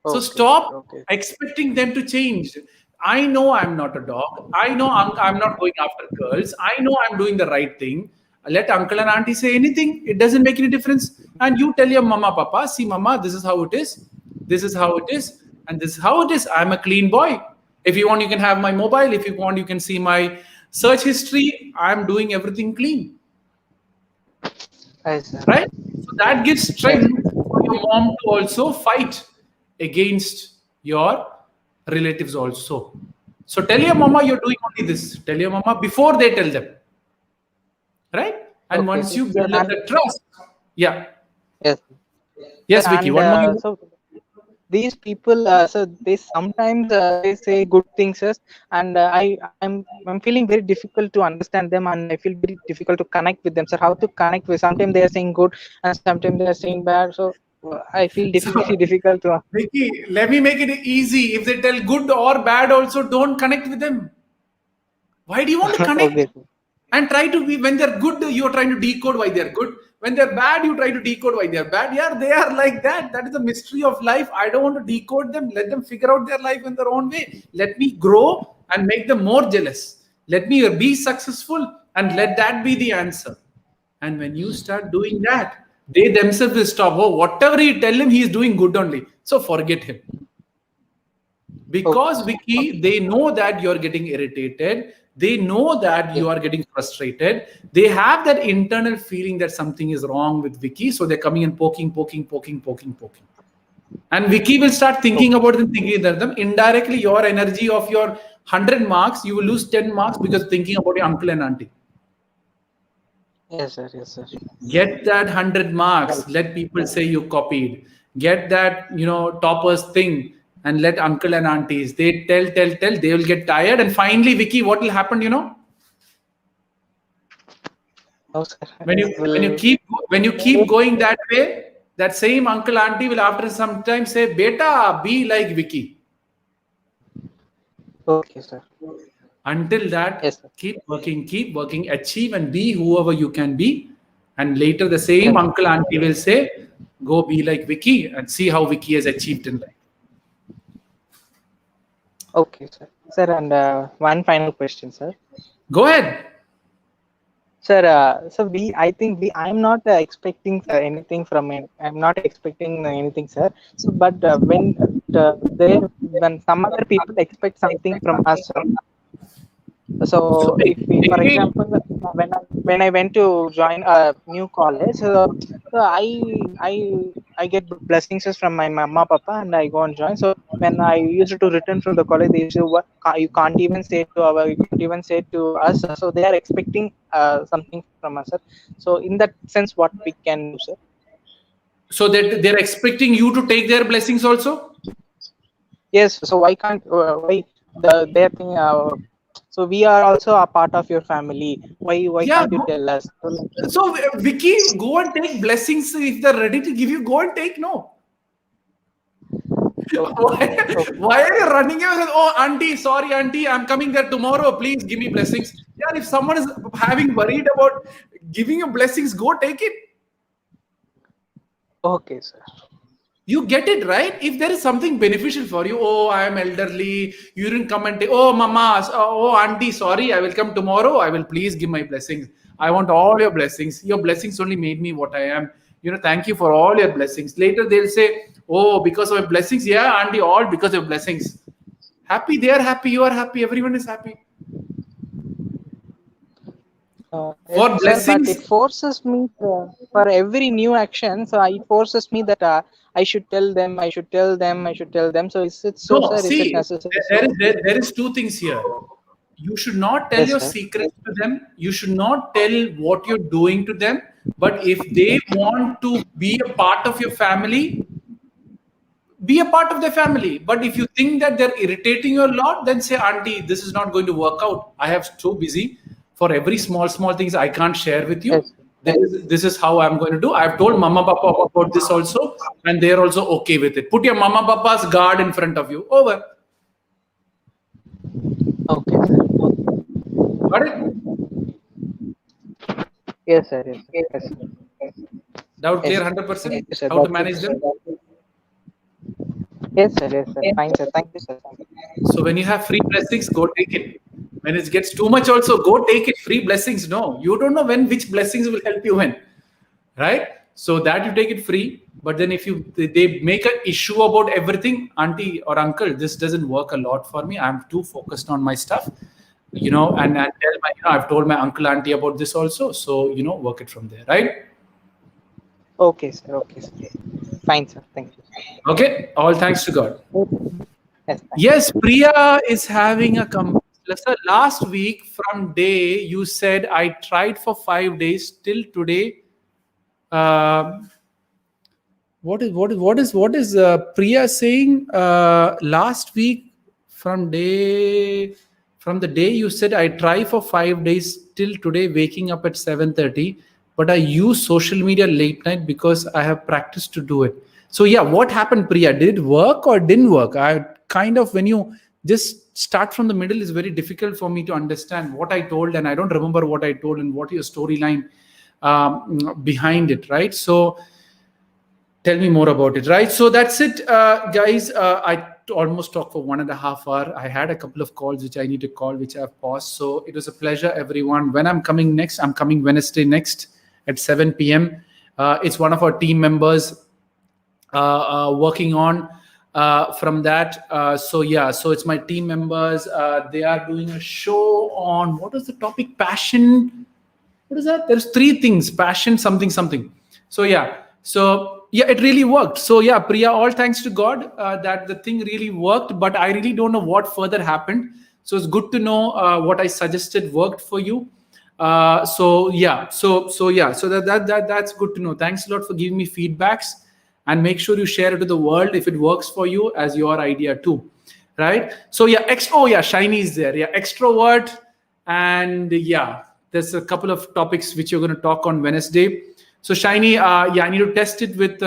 Okay, so stop expecting them to change. I know I'm not a dog. I know I'm not going after girls. I know I'm doing the right thing. Let uncle and auntie say anything. It doesn't make any difference. And you tell your mama, papa, see, mama, this is how it is. This is how it is. And this is how it is. I'm a clean boy. If you want, you can have my mobile. If you want, you can see my search history. I'm doing everything clean. Yes, right? So that gives strength for your mom to also fight against your relatives also. So tell your mama you're doing only this. Tell your mama before they tell them. Right? And once you build up the trust. Yeah. Yes. Yes, Vicky. One more. So these people, so they sometimes they say good things, and I'm feeling very difficult to understand them, and I feel very difficult to connect with them, sir. How to connect with? Sometimes they are saying good, and sometimes they are saying bad. So I feel So, difficult to. Vicky, let me make it easy. If they tell good or bad, also don't connect with them. Why do you want to connect? Okay. And try to be, when they're good, you're trying to decode why they're good. When they're bad, you try to decode why they're bad. Yeah, they are like that. That is the mystery of life. I don't want to decode them. Let them figure out their life in their own way. Let me grow and make them more jealous. Let me be successful and let that be the answer. And when you start doing that, they themselves will stop. Oh, whatever you tell him, he's doing good only. So forget him. Because Vicky, they know that you're getting irritated. They know that you are getting frustrated. They have that internal feeling that something is wrong with Vicky. So they're coming and poking. And Vicky will start thinking about them, thinking about them. Indirectly, your energy of your 100 marks, you will lose 10 marks because thinking about your uncle and auntie. Yes, sir. Yes, sir. Get that 100 marks. Let people say you copied. Get that, toppers thing. And let uncle and aunties, they tell, they will get tired. And finally, Vicky, what will happen, No, sir. When you keep going that way, that same uncle, auntie will after some time say, Beta, be like Vicky. Okay, sir. Until that, Yes, sir. keep working, achieve and be whoever you can be. And later the same uncle, auntie will say, go be like Vicky and see how Vicky has achieved in life. Okay, sir. Sir, and one final question, sir. Go ahead. Sir, I think I'm not expecting anything from him. I'm not expecting anything, sir. So, but when some other people expect something from us, sir. So, if for example, when I went to join a new college, so I get blessings from my mama, papa, and I go and join. So when I used to return from the college, they used to what you can't even say to us. So they are expecting something from us, sir. So in that sense, what we can do, sir? So that they're expecting you to take their blessings also? Yes. So why can't their thing? So we are also a part of your family. Why can't you tell us? So Vicky, go and take blessings if they're ready to give you. Go and take. No. Why are you running away? Oh, auntie, sorry, auntie, I'm coming there tomorrow. Please give me blessings. Yeah, if someone is worried about giving you blessings, go take it. Okay, sir. You get it, right? If there is something beneficial for you, oh, I am elderly, you didn't come and take, oh, mama, oh, auntie, sorry, I will come tomorrow. I will please give my blessings. I want all your blessings. Your blessings only made me what I am. Thank you for all your blessings. Later they'll say, oh, because of your blessings. Yeah, auntie, all because of blessings. Happy, they are happy, you are happy, everyone is happy. For blessings, but it forces me for every new action. So it forces me that I should tell them. So is it so, no, sir? see, is it necessary? there is two things here. You should not tell your secrets to them. You should not tell what you're doing to them. But if they want to be a part of your family, be a part of their family. But if you think that they're irritating you a lot, then say, auntie, this is not going to work out. I have so busy for every small things I can't share with you. This is how I'm going to do. I've told mama papa about this also, and they're also okay with it. Put your mama papa's guard in front of you. Over. Okay. Got it? Yes, sir. Yes. Doubt clear 100%? How to manage them? Yes, sir. Fine, sir. Thank you, sir. So when you have free blessings, go take it. When it gets too much also, go take it. Free blessings, no. You don't know which blessings will help you when. Right? So that you take it free. But then if they make an issue about everything, auntie or uncle, this doesn't work a lot for me. I'm too focused on my stuff. And I've told my uncle, auntie about this also. So, work it from there, right? Okay, sir. Fine, sir. Thank you. Okay. All thanks to God. Yes, Priya is having a Sir, last week from day you said I tried for 5 days till today. What is Priya saying? Last week from the day you said I try for 5 days till today, waking up at 7:30, but I use social media late night because I have practiced to do it. So yeah, what happened, Priya? Did it work or didn't work? I kind of, when you just start from the middle, is very difficult for me to understand what I told, and I don't remember what I told and what your storyline behind it, right? So tell me more about it, right? So that's it, guys. I almost talked for 1.5 hours. I had a couple of calls which I need to call, which I've paused. So it was a pleasure, everyone. When I'm coming next, I'm coming Wednesday next at 7 p.m. It's one of our team members working on from that. So yeah, so it's my team members. They are doing a show on, what is the topic? Passion. What is that? There's 3 things: passion, something, something. So yeah. So yeah, it really worked. So yeah, Priya, all thanks to God that the thing really worked. But I really don't know what further happened. So it's good to know what I suggested worked for you. So yeah, so yeah, so that's good to know. Thanks a lot for giving me feedbacks, and make sure you share it to the world if it works for you as your idea too, right? So yeah, oh yeah, Shiny is there. Yeah, extrovert, and yeah, there's a couple of topics which you're going to talk on Wednesday. So Shiny, yeah, I need to test it with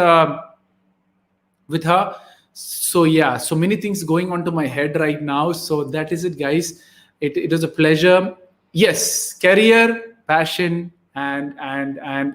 her. So yeah, so many things going on to my head right now. So that is it, guys. It was a pleasure. Yes, career, passion, and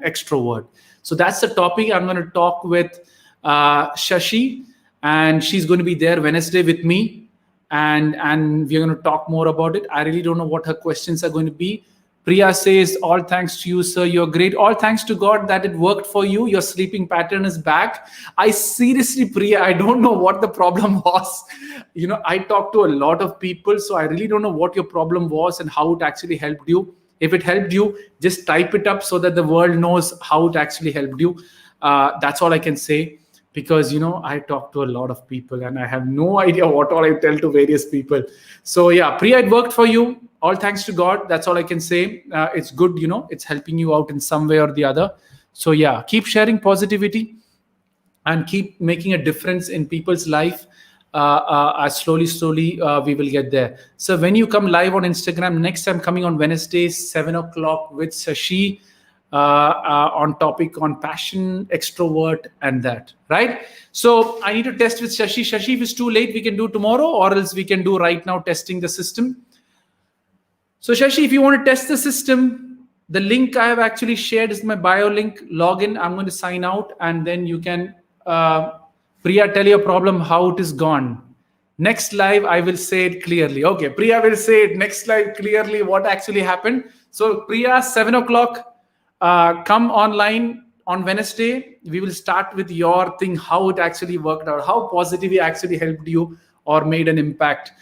extrovert. So that's the topic. I'm going to talk with Shashi, and she's going to be there Wednesday with me, and we're going to talk more about it. I really don't know what her questions are going to be. Priya says, all thanks to you, sir. You're great. All thanks to God that it worked for you. Your sleeping pattern is back. I seriously, Priya, I don't know what the problem was. You know, I talked to a lot of people, so I really don't know what your problem was and how it actually helped you. If it helped you, just type it up so that the world knows how it actually helped you. That's all I can say, because, you know, I talk to a lot of people and I have no idea what all I tell to various people. So yeah, Priya, it worked for you. All thanks to God. That's all I can say. It's good, you know, it's helping you out in some way or the other. So yeah, keep sharing positivity and keep making a difference in people's life. Slowly, we will get there. So when you come live on Instagram, next I'm coming on Wednesday, 7 o'clock with Shashi on topic on passion, extrovert, and that, right? So I need to test with Shashi. Shashi, if it's too late, we can do tomorrow, or else we can do right now testing the system. So Shashi, if you want to test the system, the link I have actually shared is my bio link. Log in. I'm going to sign out, and then you can, Priya, tell your problem, how it is gone. Next live, I will say it clearly. Okay, Priya will say it next live clearly what actually happened. So Priya, 7 o'clock, come online on Wednesday. We will start with your thing, how it actually worked out, how positively actually helped you or made an impact.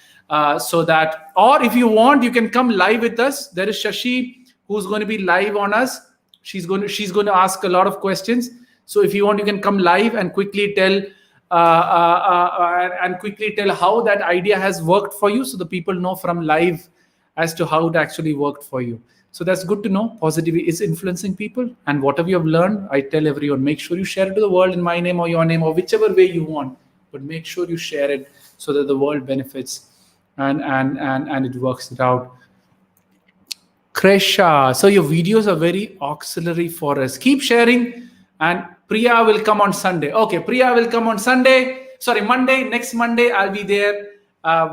So that, or if you want, you can come live with us. There is Shashi who's going to be live on us. She's going to ask a lot of questions. So if you want, you can come live and quickly tell how that idea has worked for you, so the people know from live as to how it actually worked for you. So that's good to know. Positivity is influencing people, and whatever you have learned, I tell everyone, make sure you share it to the world in my name or your name or whichever way you want, but make sure you share it so that the world benefits and it works it out. Kresha, so your videos are very auxiliary for us. Keep sharing, and Priya will come on Sunday. Okay, Priya will come on Sunday. Sorry, Monday. Next Monday, I'll be there.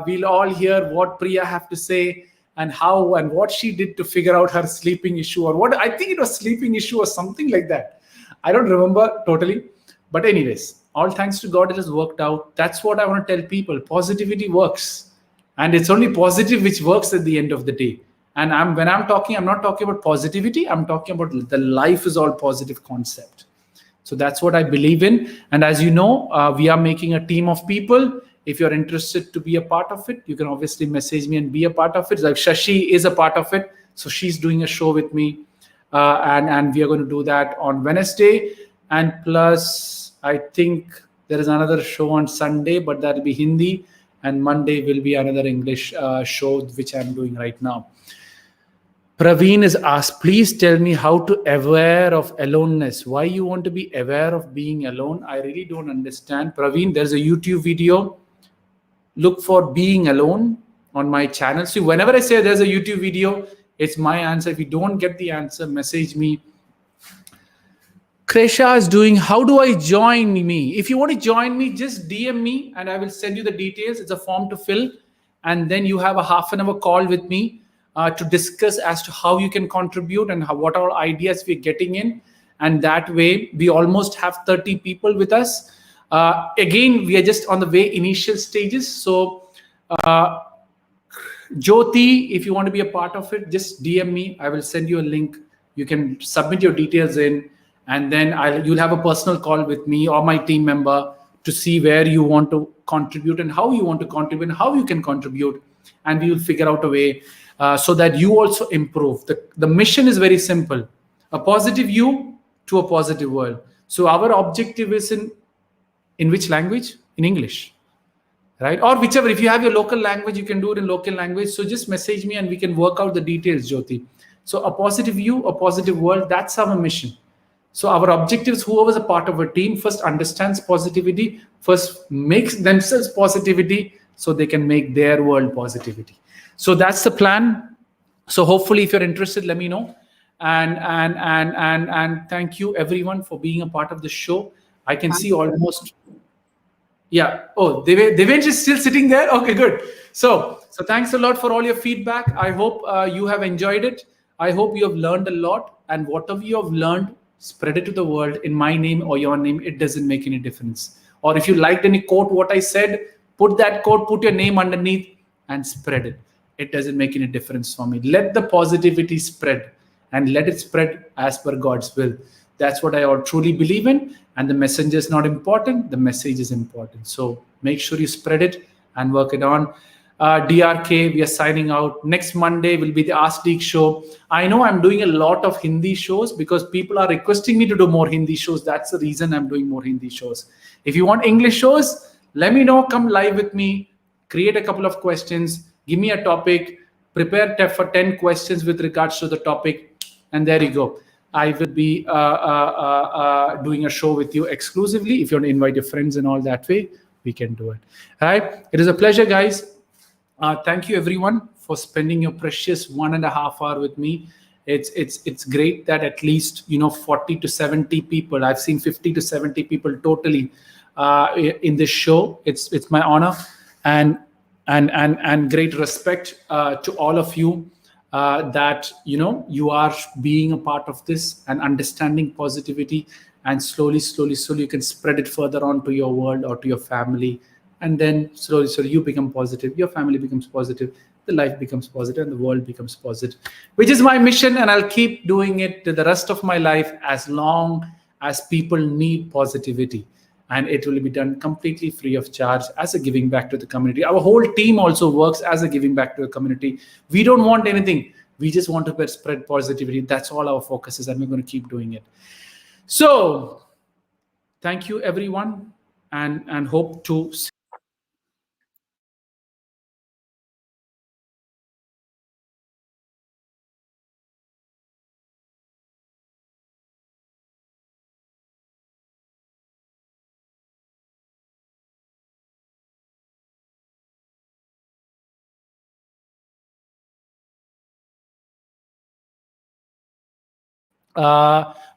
We'll all hear what Priya have to say and how and what she did to figure out her sleeping issue, or what, I think it was sleeping issue or something like that. I don't remember totally. But anyways, all thanks to God, it has worked out. That's what I want to tell people. Positivity works. And it's only positive which works at the end of the day. And when I'm talking, I'm not talking about positivity. I'm talking about the life is all positive concept. So that's what I believe in. And as you know, we are making a team of people. If you're interested to be a part of it, you can obviously message me and be a part of it. Like Shashi is a part of it. So she's doing a show with me. And we are going to do that on Wednesday. And plus, I think there is another show on Sunday, but that'll be Hindi. And Monday will be another English show, which I'm doing right now. Praveen is asked, please tell me how to aware of aloneness. Why you want to be aware of being alone? I really don't understand. Praveen, there's a YouTube video. Look for being alone on my channel. See, whenever I say there's a YouTube video, it's my answer. If you don't get the answer, message me. Kresha is doing, how do I join me? If you want to join me, just DM me and I will send you the details. It's a form to fill. And then you have a half an hour call with me to discuss as to how you can contribute and what all ideas we're getting in. And that way, we almost have 30 people with us. Again, we are just on the way initial stages. So, Jyoti, if you want to be a part of it, just DM me. I will send you a link. You can submit your details in, and then you'll have a personal call with me or my team member to see where you want to contribute and how you want to contribute and how you can contribute. And we will figure out a way so that you also improve. The mission is very simple: a positive you to a positive world. So our objective is in which language? In English. Right? Or whichever, if you have your local language, you can do it in local language. So just message me and we can work out the details, Jyoti. So a positive you, a positive world, that's our mission. So our objectives, whoever's a part of a team, first understands positivity, first makes themselves positivity so they can make their world positivity. So that's the plan. So hopefully if you're interested, let me know. And thank you everyone for being a part of the show. I can see almost... Yeah. Oh, Devansh is still sitting there. Okay, good. So thanks a lot for all your feedback. I hope you have enjoyed it. I hope you have learned a lot. And whatever you have learned, spread it to the world in my name or your name. It doesn't make any difference. Or if you liked any quote, what I said, put that quote, put your name underneath and spread it. It doesn't make any difference for me. Let the positivity spread and let it spread as per God's will. That's what I truly believe in. And the messenger is not important. The message is important. So make sure you spread it and work it on. DRK, we are signing out. Next Monday will be the Ask Deek Show. I know I'm doing a lot of Hindi shows because people are requesting me to do more Hindi shows. That's the reason I'm doing more Hindi shows. If you want English shows, let me know. Come live with me. Create a couple of questions. Give me a topic. Prepare for 10 questions with regards to the topic. And there you go. I will be doing a show with you exclusively. If you want to invite your friends and all that way, we can do it. All right. It is a pleasure, guys. Thank you, everyone, for spending your precious 1.5 hours with me. It's great that at least 40 to 70 people. I've seen 50 to 70 people totally in this show. It's my honor and great respect to all of you. That you are being a part of this and understanding positivity, and slowly you can spread it further on to your world or to your family, and then slowly you become positive, your family becomes positive, the life becomes positive, and the world becomes positive, which is my mission. And I'll keep doing it to the rest of my life as long as people need positivity. And it will be done completely free of charge as a giving back to the community. Our whole team also works as a giving back to the community. We don't want anything. We just want to spread positivity. That's all our focus is, and we're going to keep doing it. So thank you, everyone, and hope to see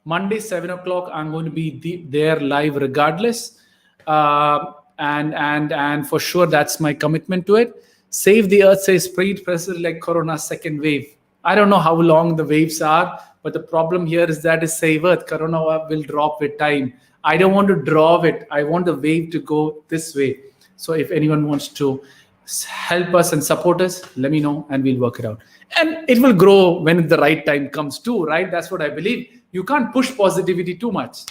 Monday 7 o'clock. I'm going to be there live regardless, and for sure that's my commitment to it. Save the earth, says spread pressure like Corona second wave. I don't know how long the waves are, but the problem here is that is save earth. Corona will drop with time. I don't want to drop it. I want the wave to go this way. So if anyone wants to help us and support us, let me know and we'll work it out. And it will grow when the right time comes too, right? That's what I believe. You can't push positivity too much.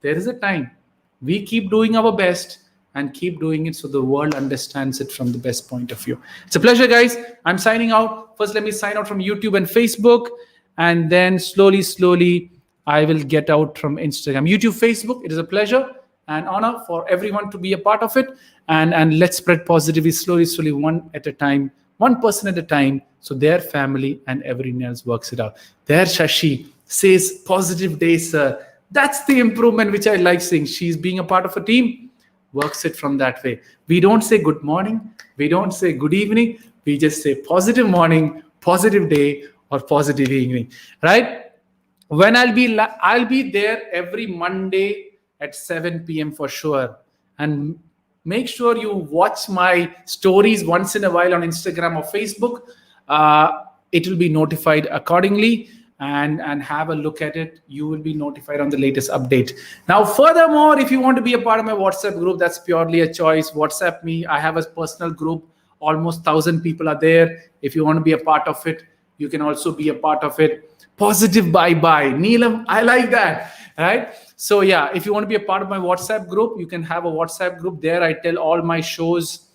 There is a time. We keep doing our best and keep doing it so the world understands it from the best point of view. It's a pleasure, guys. I'm signing out. First, let me sign out from YouTube and Facebook, and then slowly, I will get out from Instagram. YouTube, Facebook, it is a pleasure and honor for everyone to be a part of it. And let's spread positivity slowly, one at a time, one person at a time, so their family and everyone else works it out. There, Shashi says, positive day, sir. That's the improvement which I like seeing. She's being a part of a team, works it from that way. We don't say good morning. We don't say good evening. We just say positive morning, positive day, or positive evening, right? when I'll be there every Monday at 7 p.m. for sure. And make sure you watch my stories once in a while on Instagram or Facebook. It will be notified accordingly, and have a look at it. You will be notified on the latest update. Now, furthermore, if you want to be a part of my WhatsApp group, that's purely a choice. WhatsApp me. I have a personal group. Almost 1,000 people are there. If you want to be a part of it, you can also be a part of it. Positive bye-bye. Neelam, I like that, right? So yeah, if you want to be a part of my WhatsApp group, you can have a WhatsApp group. There I tell all my shows.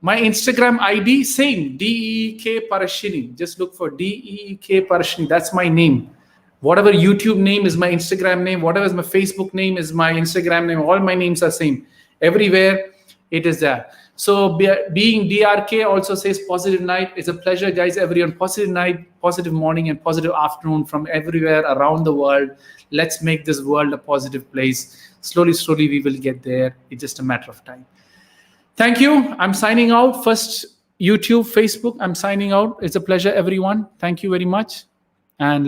My Instagram ID, same, Deek Parashini. Just look for Deek Parashini. That's my name. Whatever YouTube name is my Instagram name. Whatever is my Facebook name is my Instagram name. All my names are same. Everywhere it is there. So being DRK also says positive night. It's a pleasure, guys. Everyone, positive night, positive morning, and positive afternoon from everywhere around the world. Let's make this world a positive place. Slowly, slowly, we will get there. It's just a matter of time. Thank you. I'm signing out. First, YouTube, Facebook, I'm signing out. It's a pleasure, everyone. Thank you very much. And